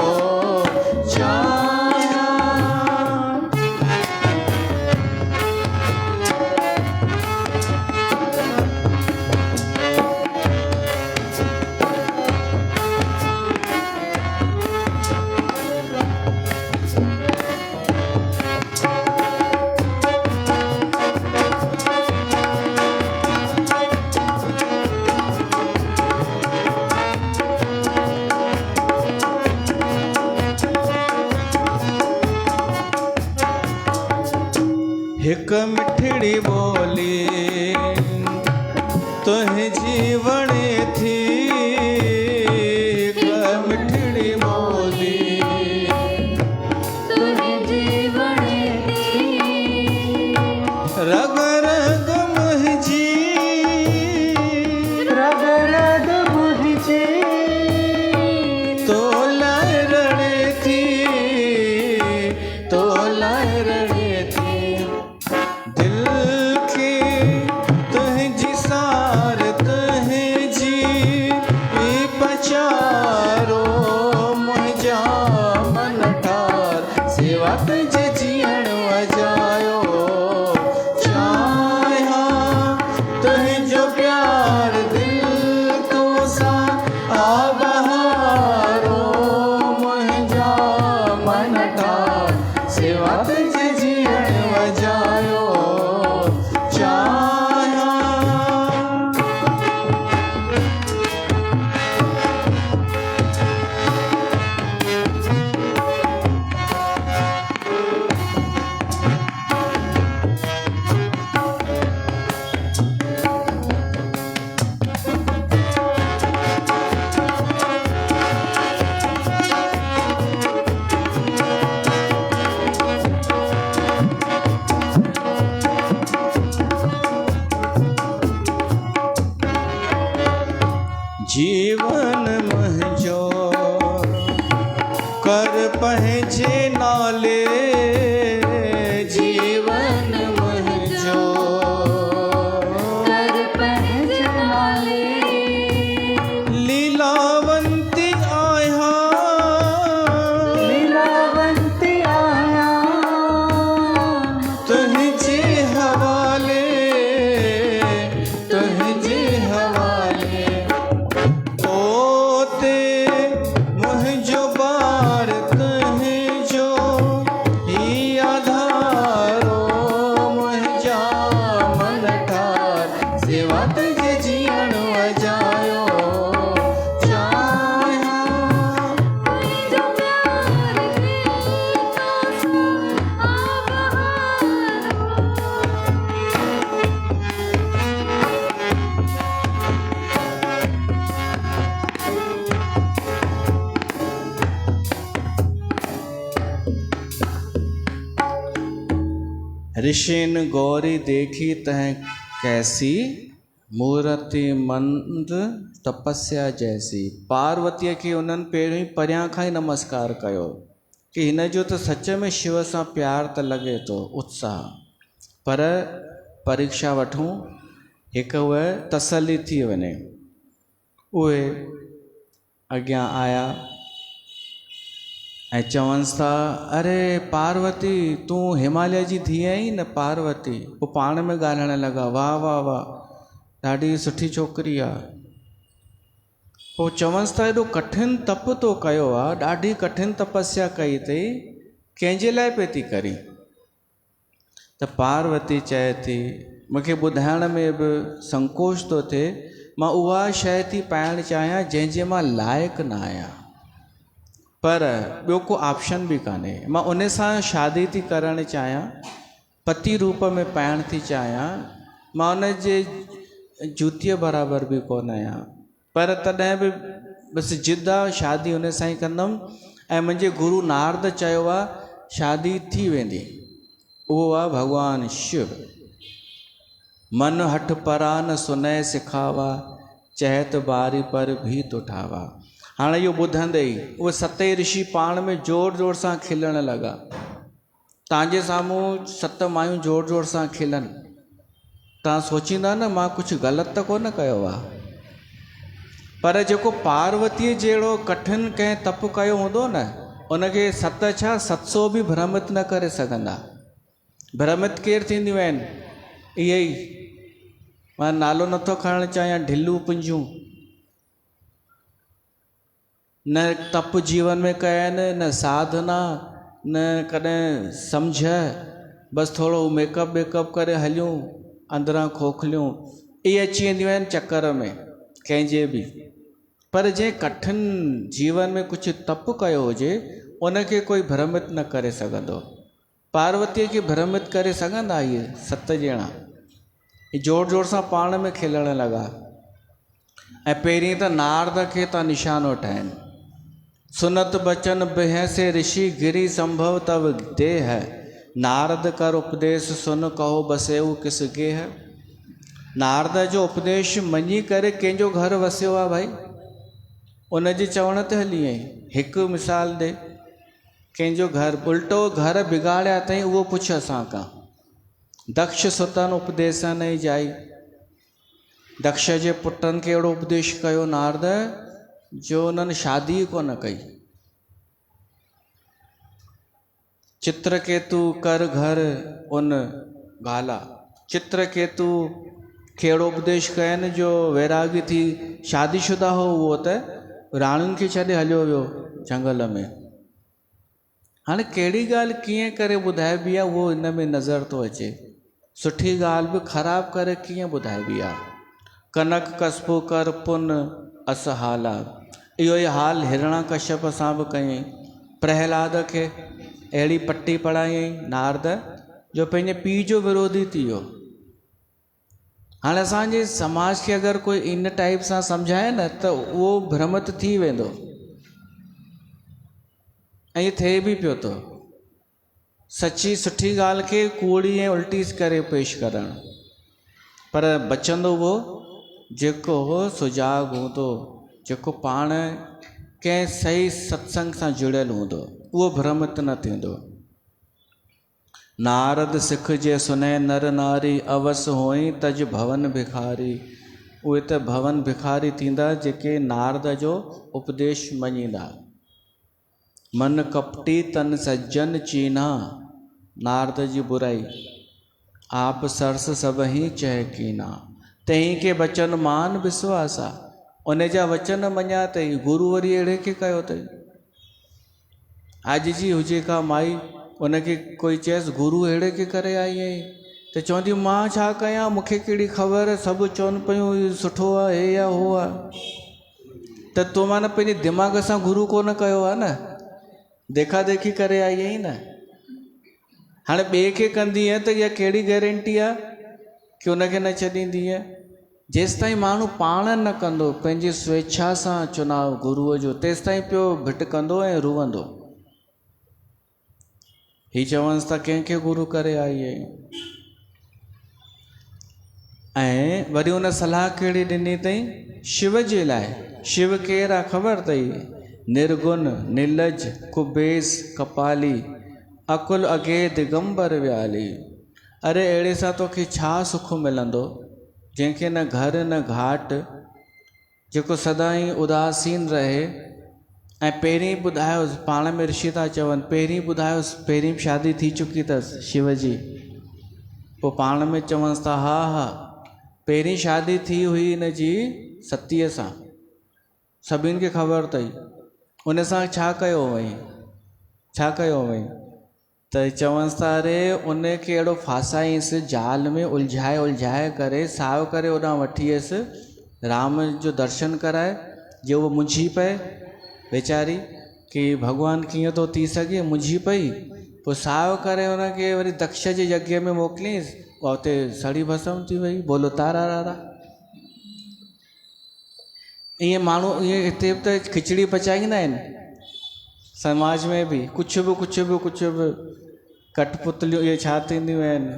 हिक मिठड़ी बोली सेवा तुझे जीअण वजायो चाहिया तुझो प्यार दिल तो सा आ बहारो मुंहिंजा मन ठार सेवा तुझे जीअण वजायो चाहिया। जीवन मुंहिंजो कर पंहिंजे नाले जीवन मुंहिंजो कर पंहिंजे नाले लीलावंती आया लीलावंती आया तुझे हवाले तुझे हवाले ओते मुंहिंजो बार तुंहिंजो ही आधारो मुंहिंजा मन ठार सेवा तुझे जीअण वजायो चाहिया। तुझो प्यार दिल तो ऋषिन गौरी देखी तह कैसी मूर्ति मंद तपस्या जैसी। पार्वतीअ खे उन्हनि पहिरियों ई परियां खां ई नमस्कार कयो कि हिन जो त सच में शिव सां प्यार त लॻे थो उत्साह, पर परीक्षा वठूं हिकु उहा तसली थी वञे। उहे अॻियां आया ऐं चवनिसि था अरे पार्वती तूं हिमालय जी धीअ आहीं न पार्वती। पोइ पाण में ॻाल्हाइण लॻा वाह वाह वाह ॾाढी सुठी छोकिरी आहे। पोइ चवनिसि था एॾो कठिन तप तो कयो आहे, ॾाढी कठिन तपस्या कई अथई, कंहिंजे लाइ पई थी करी? त पार्वती चए थी मूंखे ॿुधाइण में बि संकोच थो थिए, मां उहा शइ थी पाइणु चाहियां जंहिंजे मां लाइक़ु न आहियां, पर ॿियो को ऑप्शन बि कान्हे। मां उन सां शादी थी करणु चाहियां, पति रूप में पाइणु थी चाहियां, मां उन जे जूतीअ बराबरि बि कोन आहियां, पर तॾहिं बि बसि ज़िद आहे शादी उन सां ई कंदुमि। ऐं मुंहिंजे गुरु नारद चयो आहे शादी थी वेंदी, उहो आहे भॻवानु शिव। मन हठ परा न सुनय सिखावा, चहत बारी पर भी तो ठावा। हाणे इहो ॿुधंदे ई उहे सते ऋषि पाण में ज़ोर ज़ोर सां खिलण लॻा। तव्हांजे साम्हूं 7 मायूं ज़ोर ज़ोर सां खिलनि, तव्हां सोचींदा न मां कुझु ग़लति त कोन कयो आहे। पर जेको पार्वतीअ जहिड़ो कठिन कंहिं तप कयो हूंदो न, उनखे 7 छा 700 बि भ्रमित न करे सघंदा। भ्रमित केरु थींदियूं आहिनि? इहे ई, मां नालो नथो खणणु चाहियां, ढिलू पुंजूं। न तप जीवन में कया आहिनि, न साधना, न कॾहिं सम्झ, बसि थोरो मेकअप वेकअप करे हलियूं, अंदरां खोखलियूं, इहे अची वेंदियूं आहिनि चकर में कंहिंजे बि। पर जंहिं कठिन जीवन में कुझु तप कयो हुजे उनखे कोई भ्रमित न करे सघंदो। पार्वतीअ खे भ्रमित करे सघंदा इहे 7 ॼणा? जोर जोर सां पाण में खिलण लॻा। ऐं पहिरीं त नारद खे था निशानो ठाहिनि, सुनत बचन बेहसे ऋषि गिरी संभव तब देह, नारद कर उपदेश सुन कहो बसेऊ किस गेह। नारद जो उपदेश मञी करे कंहिंजो घर वसियो आहे भाई, उन जे चवण ते हली आई। हिकु मिसाल ॾे, कंहिंजो घर उल्टो घर बिगाड़िया अथई, उहो पुछ असां खां। दक्ष सुतन उपदेश न जाई, दक्ष जे पुटनि खे अहिड़ो उपदेश कयो नारद जो उन्हनि शादी कोन कई। चित्रकेतु कर घर उन गाला। चित्रकेतु कहिड़ो उपदेश कयनि जो वैरागी थी शादीशुदा हो, उहो त राणियुनि खे छॾे हलियो वियो जंगल में। हाणे कहिड़ी ॻाल्हि कीअं करे ॿुधाइबी आहे उहो हिन में नज़र थो अचे। सुठी ॻाल्हि बि ख़राबु करे कीअं ॿुधाइबी आहे। कनक कस्बो कर पुन असहाला, इहो ई हाल हिरण्यकश्यप सां बि कयईं। प्रहलाद खे अहिड़ी पटी पढ़ायईं नारद जो पंहिंजे पीउ जो विरोधी थी वियो। हाणे असांजे समाज खे अगरि कोई इन टाइप सां सम्झाए न त उहो भ्रमित थी वेंदो, ऐं इहे थिए बि पियो थो। सची सुठी ॻाल्हि खे कूड़ी ऐं उल्टी करे पेश करणु, पर बचंदो उहो जेको सुजाॻ हूंदो, जेको पाण कंहिं सही सत्संग सां जुड़ियल हूंदो, उहो भ्रमित न थींदो। नारद सिख जे सुने नर नारी, अवस होई तज भवन भिखारी। उहे त भवन भिखारी थींदा जेके नारद जो उपदेश मञींदा। मन कपटी तन सज्जन चीन्हा, नारद जी बुराई आप सरस सबही चहकीना। तंहिं के वचन मान विश्वासा, उन जा वचन मञिया अथई, गुरू वरी अहिड़े खे कयो अथई। अॼु जी हुजे का माई, उनखे कोई चएसि गुरू अहिड़े खे करे आई आहीं, त चवंदी मां छा कयां, मूंखे कहिड़ी ख़बर, सभु चवनि पियूं सुठो आहे, हे आहे हो आहे। त तो मां न पंहिंजे दिमाग़ सां गुरू कोन कयो आहे न, देखा देखी करे आई आहीं न। हाणे ॿिए खे कंदी आहे त इहा कहिड़ी गारंटी आहे की उनखे न छॾींदीअ। जेसि ताईं माण्हू पाण न कंदो पंहिंजी स्वेच्छा सां चुनाव गुरूअ जो, तेसि ताईं पियो भिटकंदो ऐं रुअंदो। ही चवनिसि था कंहिंखे गुरू करे आई आहीं। ऐं वरी हुन सलाह कहिड़ी ॾिनी अथई शिव जे लाइ। शिव केरु आहे ख़बर अथई, निर्गुण निर्लज कुबेस कपाली, अकुल अगे दिगंबर व्याली। अरे अहिड़े सां तोखे छा सुख मिलंदो, जंहिंखे न घर न घाट, जेको सदाईं उदासीन रहे। ऐं पहिरीं ॿुधायोसि, पाण में ऋषि था चवनि, पहिरीं ॿुधायोसि पहिरीं शादी थी चुकी अथसि शिव जी। पोइ पाण में चवनिसि था हा हा पहिरीं शादी थी हुई हिन जी सतीअ सां, सभिनि खे ख़बर अथई। उन सां छा कयो हुअईं, छा कयो हुअईं, त चवनिसि था अरे उनखे अहिड़ो फासाईंसि जाल में, उलझाए करे साव करे होॾां वठी वियसि, राम जो दर्शन कराए, जो उहो मुंझी पए वेचारी कि भॻवानु कीअं थो थी सघे, मुंझी पई। पोइ साव करे हुनखे वरी दक्ष जे यज्ञ में मोकिलियईंसि, उते सड़ी भस्म थी वई, बोलो तारा रारा। ईअं माण्हू ईअं हिते त खिचड़ी पचाईंदा आहिनि समाज में बि, कुझु बि कठपुतलियूं इहे छा थींदियूं आहिनि,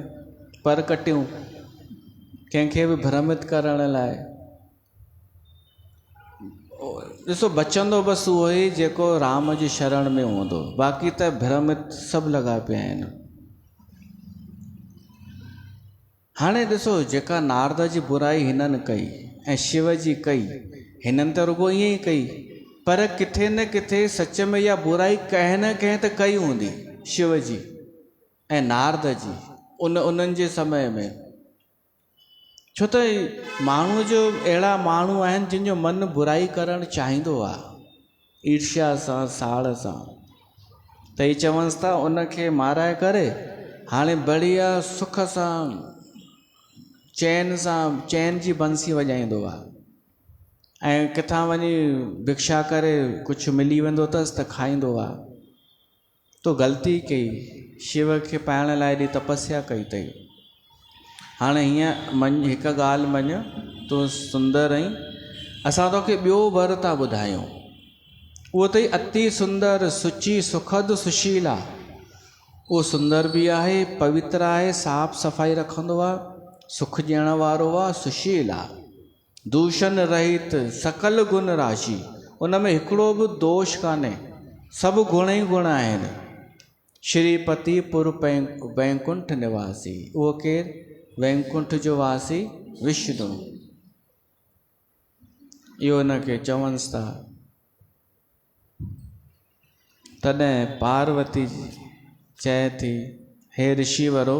पर कटियूं, कंहिंखे बि भ्रमित करण लाइ। ॾिसो बचंदो बसि उहो ई जेको राम जी शरण में हूंदो, बाक़ी त भ्रमित सभु लॻा पिया आहिनि। हाणे ॾिसो जेका नारद जी बुराई हिननि कई ऐं शिव जी कई, हिननि त रुॻो ईअं ई कई, पर किथे न किथे सच में इहा बुराई कंहिं न कंहिं त कई हूंदी शिव जी ऐं नारद जी उन्हनि जे समय में। छो त माण्हू जो अहिड़ा माण्हू आहिनि जिन जो मन बुराई करणु चाहींदो आहे, ईर्ष्या सां साड़ सां। त ही चवनिसि था उनखे माराए करे हाणे बढ़िया सुख सां चैन जी बंसी वॼाईंदो आहे ऐं किथां वञी भिक्षा करे कुझु मिली वेंदो अथसि त खाईंदो आहे। तो ग़लती कई, शिव खे पाइण लाइ एॾी तपस्या कई अथई। हाणे हीअं मञ, हिकु ॻाल्हि मञ, तूं सुंदर आहीं, असां तोखे ॿियो वर था ॿुधायूं, उहो अथई अति सुंदर सुची सुखद सुशीला। उहो सुंदर बि आहे, पवित्र आहे, साफ़ सफ़ाई रखंदो आहे, सुख ॾियण वारो आहे, सुशील आहे, दूषण रहित, सकल गुण राशि, उन में हिकिड़ो बि दोष कान्हे, सभु गुण ई गुण आहिनि। श्रीपति पुर वैकुंठ निवासी, उहो केरु, वैकुंठ जो वासी विष्णु। इहो हिनखे चवनिसि था। तॾहिं पार्वती चए थी हे ऋषि वरो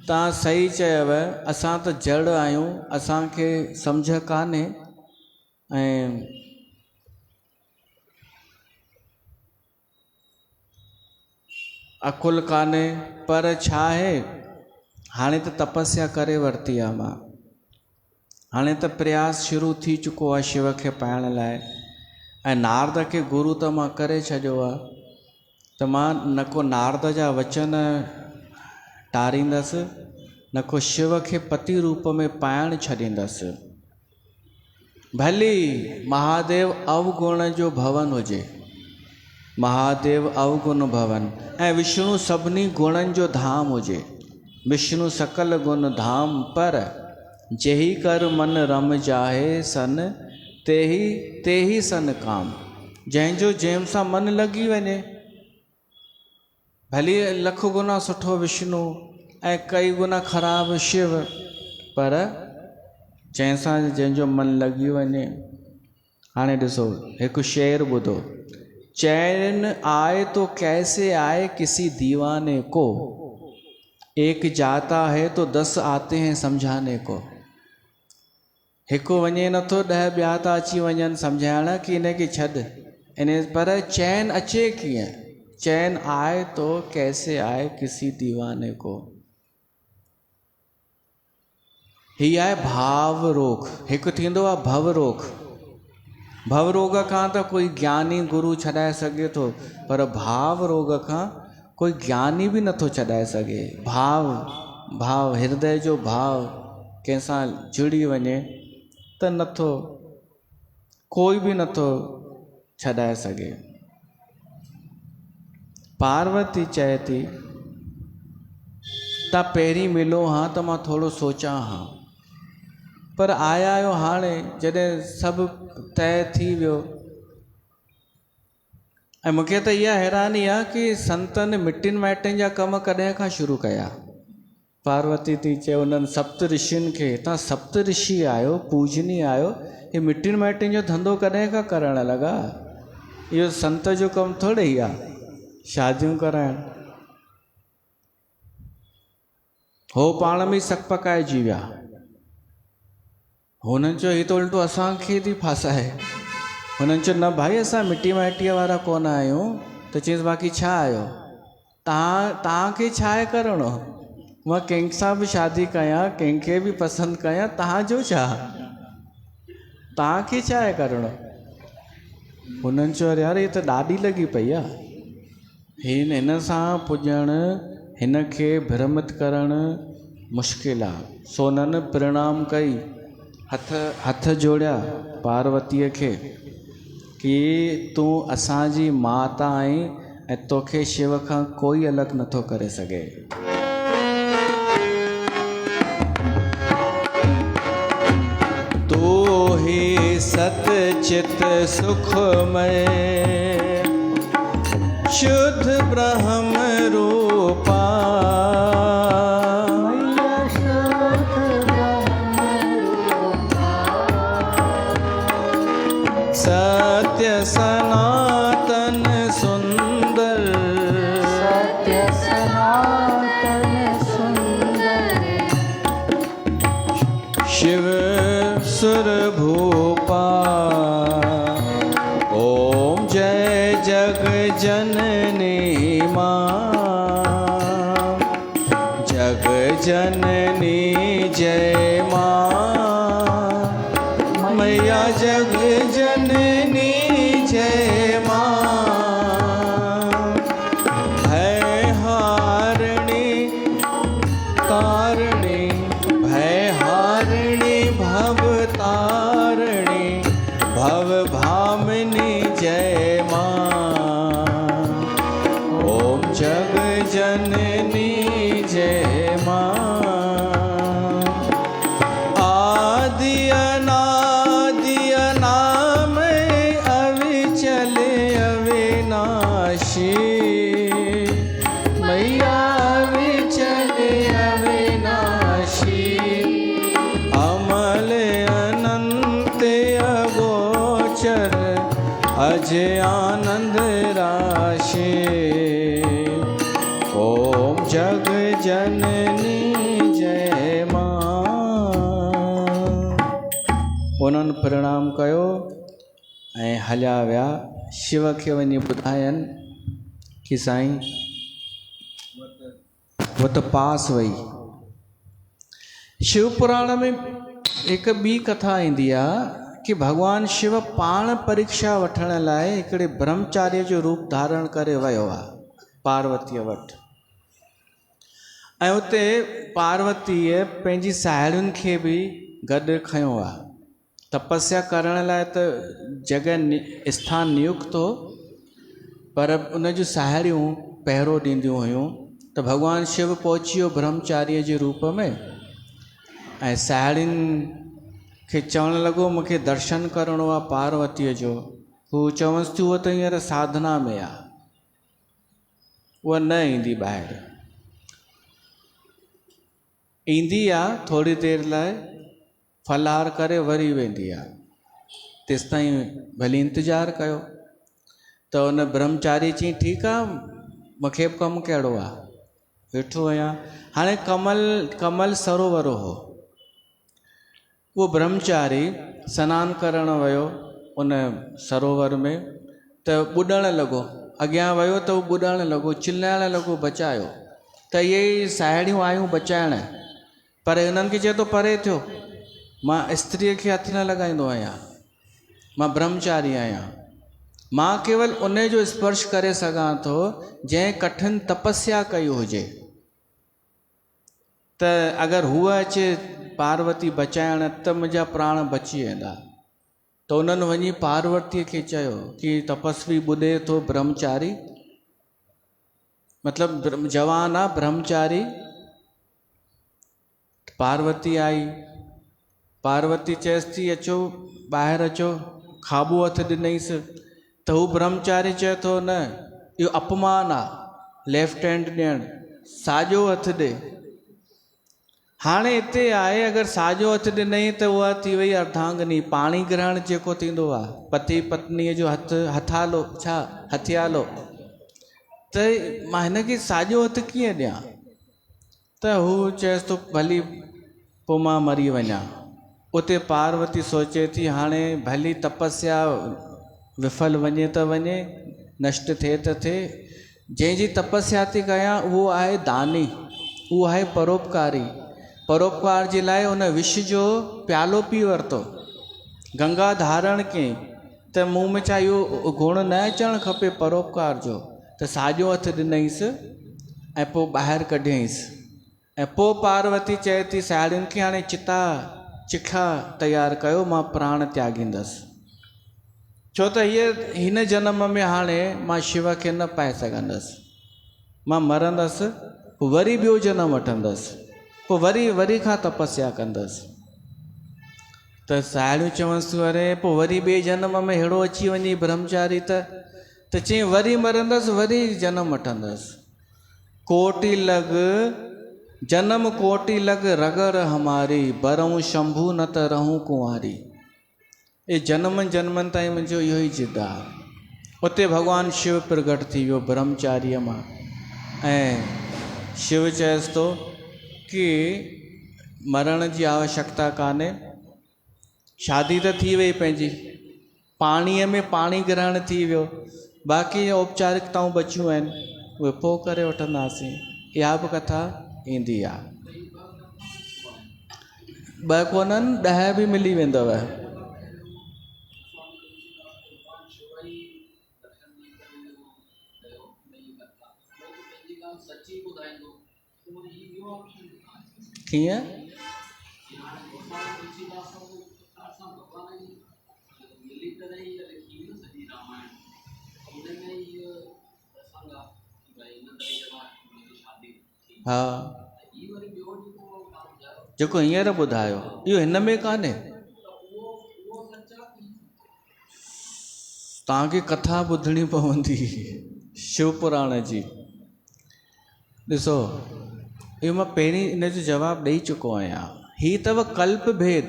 तव्हां सही चयव, असां त जड़ आहियूं, असांखे सम्झ कान्हे ऐं अकुल कान्हे, पर छा आहे हाणे त तपस्या करे वरिती आहे मां, हाणे त प्रयास शुरू थी चुको आहे शिव खे पाइण लाइ, ऐं नारद खे गुरु त मां करे छॾियो आहे, त मां न को नारद जा वचन टारींदसि, न को शिव खे पति रूप में पाइण छॾींदसि। भली महादेव अवगुण जो भवन हुजे, महादेव अवगुण भवन, ऐं विष्णु सभिनी गुणनि जो धाम हुजे, विष्णु सकल गुण धाम, पर जेही कर मन रम जाहे सन तेही सन काम, जंहिंजो जंहिं सां मन लॻी वञे। भली लख गुना सुठो विष्णु ऐं कई गुना ख़राबु शिव, पर जंहिंसां जंहिंजो मन लॻी वञे। हाणे ॾिसो हिकु शेर ॿुधो, चैन आए तो कैसे आए किसी दीवाने को, एक जाता है तो 10 आते हैं समझाने को। हिकु वञे नथो 10 ॿिया था अची वञनि सम्झाइण की हिनखे छॾ, इन पर चैन अचे कीअं, चैन आए तो कैसे आए किसी दीवाने को। ही आहे भाव रोग, हिकु थींदो आहे भव रोग, भव रोग खां त कोई ज्ञानी गुरु छॾाए सघे थो, पर भाव रोग खां कोई ज्ञानी बि नथो छॾाए सघे। भाव हृदय जो भाव कंहिंसां जुड़ी वञे त नथो, कोई बि नथो छॾाए सघे। पार्वती चए थी तव्हां पहिरीं मिलो हा त मां थोरो सोचां हा, पर आया आहियो हाणे जॾहिं सभु तय थी वियो। ऐं मूंखे त इहा हैरानी आहे कि संतनि मिटिन माइटनि जा कम कॾहिं खां शुरू कया। पार्वती थी चए उन्हनि सप्त ऋषियुनि खे, तव्हां सप्त ऋषि आहियो, पूजनी आहियो, हे मिटिन माइटनि जो धंधो कॾहिं खां करणु लॻा। इहो संत जो कमु थोरे ई आहे शादियूं कराइण। हो पाण में सक पकाइजी विया, हुननि चयो हीअ त उल्टो असांखे थी फासाए। हुननि चयो न भाई असां मिटी माइटीअ वारा कोन आहियूं। त चयईंसि बाक़ी छा आहियो, तव्हांखे छा आहे करिणो, मां कंहिंसां बि शादी कयां, कंहिंखे बि पसंदि कयां, तव्हांजो छा, तव्हांखे छा आहे करिणो। हुननि चयो अरे यार हीअ त ॾाढी लॻी पई आहे, हिन सां पुॼणु, हिन खे भ्रमित करणु मुश्किल आहे। सो उन्हनि प्रणाम कई, हथ जोड़िया पार्वतीअ खे कि तूं असांजी माता आहीं ऐं तोखे शिव खां कोई अलॻि नथो करे सघे। तू ही सत चित सुखमय शुद्ध ब्रह्म रूपा, सत्य सनातन सुंदर, सत्य सनातन सुंदर, शिव सुर भूपा। ओम जय जग जननी मां, जग जननी जय मां, मैया जग जननी जय मां। भय हारिणी तारिणी, भय हारिणी भव तारिणी, भव भामिनी जय मां। ओम जग जननी जय मां। आदि अनादि अनाम अविचल अविनाशी, मैया अविचल अविनाशी, अमल अनंत अगोचर अज आनंद राशि। जग जननी जय मां। उन्हनि प्रणाम कयो ऐं हलिया विया। शिव खे वञी ॿुधायनि कि साईं वो त पास वई। शिव पुराण में हिकु ॿी कथा ईंदी आहे कि भगवान शिव पाण परीक्षा वठण लाइ हिकिड़े ब्रह्मचार्य जो रूप धारण करे वियो आहे पार्वतीअ वटि। ऐं उते पार्वतीअ पंहिंजी साहेड़ियुनि खे बि गॾु खयो आहे। तपस्या करण लाइ त जॻह स्थान नियुक्त हो, पर उन जूं साहेड़ियूं पहिरो ॾींदियूं हुयूं। त भगवान शिव पहुची वियो ब्रह्मचार्य जे रूप में ऐं साहेड़ियुनि खे चवणु लॻो मूंखे दर्शन करिणो आहे पार्वतीअ जो। हू चवंसि थी उहा त हींअर साधना में आहे, उहा न ईंदी ॿाहिरि। ईंदी आहे थोरी देरि लाइ, फलाहार करे वरी वेंदी आहे। तेसि ताईं भली इंतज़ारु कयो। त उन ब्रह्मचारी चई ठीकु आहे, मूंखे बि कमु कहिड़ो आहे, वेठो आहियां। हाणे कमल सरोवर हो। वो ब्रह्मचारी सनानु करणु वियो उन सरोवर में, त ॿुॾणु लॻो। अॻियां वियो त उहो ॿुॾणु लॻो, चिल्लाइणु लॻो बचायो। त इहे ई साहेड़ियूं आयूं बचाइण, पर हिननि खे चए थो परे थियो, मां स्त्रीअ खे हथु न लॻाईंदो आहियां, मां ब्रह्मचारी आहियां। मां केवल उन जो स्पर्श करे सघां थो जंहिं कठिन तपस्या कई हुजे। त अगरि हूअ अचे पार्वती बचाइण त मुंहिंजा प्राण बची वेंदा। त उन्हनि वञी पार्वतीअ खे चयो कि तपस्वी ॿुॾे थो ब्रह्मचारी, मतिलबु जवान आहे ब्रह्मचारी। पार्वती आई। पार्वती चएसि थी अचो ॿाहिरि अचो, खाॿो हथु ॾिनईसि। त हू ब्रह्मचारी चए थो न, इहो अपमान आहे, लेफ्ट हैंड ॾियणु, साॼो हथु ॾे। हाणे हिते आहे, अगरि साॼो हथु ॾिनई त उहा थी वई अर्धांगिनी, पाणी ग्रहण जेको थींदो आहे, पति पत्नीअ जो हथालो छा हथियालो। त मां हिनखे साॼो हथु कीअं ॾियां? त हू चएसि थो भली पोइ मां मरी वञा। उते पार्वती सोचे थी हाणे भली तपस्या विफल वञे त वञे, नष्ट थिए त थिए। जंहिंजी तपस्या थी कयां उहो आहे दानी, उहो आहे परोपकारी। परोपकार जे लाइ उन विष जो प्यालो पी वरितो, गंगा धारण कयईं। त मूं में छा इहो गुण न अचणु खपे परोपकार जो? त साॼो हथु ॾिनईसि ऐं पोइ ॿाहिरि कढियईंसि। ऐं पोइ पार्वती चए थी साहेड़ियुनि खे हाणे चिखा तयारु कयो, मां प्राण त्यागींदसि। छो त हिन जन्म में हाणे मां शिव खे न पाए सघंदसि, मां मरंदसि, पोइ वरी ॿियो जनम वठंदसि, पोइ वरी खां तपस्या कंदसि। त साहेड़ियूं चवंसि थियूं अरे पोइ वरी ॿिए जनम में अहिड़ो अची वञे ब्रह्मचारी त चई वरी मरंदसि, वरी जनम वठंदसि। कोटि लग जन्म कोटि लग रगर हमारी, बरऊं शंभू न त रहूं कुंवारी। ये जन्मनि ताईं मुंहिंजो इहो ई जिद आहे। उते भॻवानु शिव प्रगट थी वियो ब्रह्मचारीअ मां ऐं शिव चएसि थो कि मरण जी आवश्यकता कान्हे, शादी त थी वई पंहिंजी, पाणीअ में पाणी ग्रहण थी वियो, बाक़ी औपचारिकताऊं बचियूं आहिनि, उहे पोइ करे वठंदासीं। इहा बि कथा ईंदी आहे। 2 कोन्हनि 10 बि मिली वेंदव। कीअं? हा, जेको हींअर ॿुधायो इहो हिन में कान्हे। तव्हांखे कथा ॿुधणी पवंदी शिव पुराण जी। ॾिसो, इहो मां पहिरीं इन जो जवाबु ॾेई चुको आहियां। हीअ अथव कल्प भेद।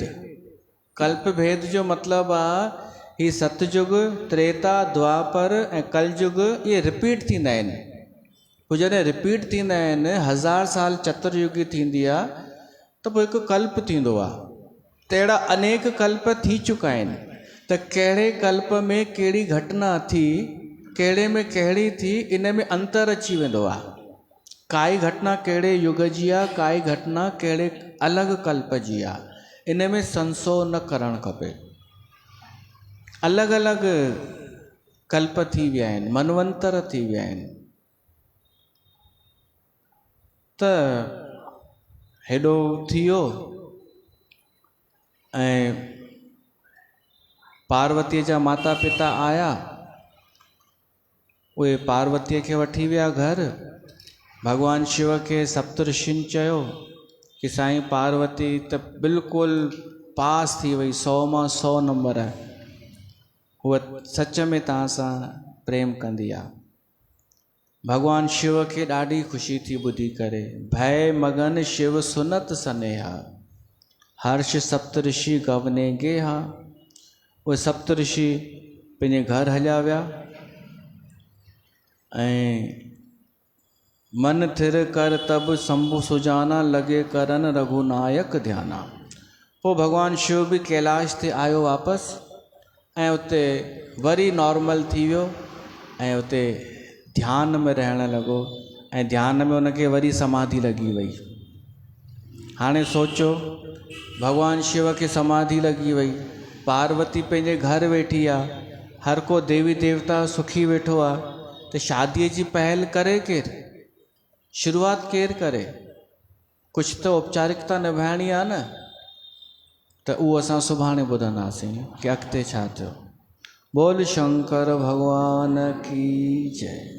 कल्प भेद जो मतिलबु आहे हीअ सतयुग, त्रेता, द्वापर ऐं कलयुग इहे रिपीट थींदा आहिनि। पोइ जॾहिं रिपीट थींदा आहिनि 1000 साल चतुर्युगी थींदी आहे त पोइ हिकु कल्प थींदो आहे। त अहिड़ा अनेक कल्प थी चुका आहिनि त कहिड़े कल्प में कहिड़ी घटना थी, कहिड़े में कहिड़ी थी, इन में अंतर अची वेंदो आहे। काई घटना कहिड़े युग जी आहे, काई घटना कहिड़े अलॻि कल्प जी आहे। इन में संसो न करणु खपे। अलॻि अलॻि कल्प थी विया आहिनि, मनवंतर थी विया आहिनि। त हेॾो थी वियो ऐं पार्वतीअ जा माता पिता आया, उहे पार्वतीअ खे वठी विया घर। भॻवान शिव खे सप्तऋषियुनि चयो कि साईं पार्वती त बिल्कुलु पास थी वई, 100 मां 100 नंबर। उहा सच में तव्हां सां प्रेम कंदी आहे। भगवान शिव खे ॾाढी ख़ुशी थी ॿुधी करे। भय मगन शिव सुनत सनेहा, हर्ष सप्तऋषि गवने गेहा। उहे सप्तऋषि पंहिंजे घर हलिया विया ऐं मन थिर कर तब शंभु सुजाना, लगे करन रघुनायक ध्याना। पोइ भगवान शिव बि कैलाश ते आयो वापसि ऐं उते वरी नॉर्मल थी वियो ऐं उते ध्यान में रहणु लॻो ऐं ध्यान में उनखे वरी समाधि लॻी वई। हाणे सोचो, भगवान शिव खे समाधि लॻी वई, पार्वती पंहिंजे घर वेठी आहे, हर को देवी देवता सुखी वेठो आहे, त शादीअ जी पहल करे केरु? शुरूआत केरु करे? कुझु त औपचारिकता निभाइणी आहे न। त उहो असां सुभाणे ॿुधंदासीं कि अॻिते छा थियो। बोल शंकर भगवान की जय।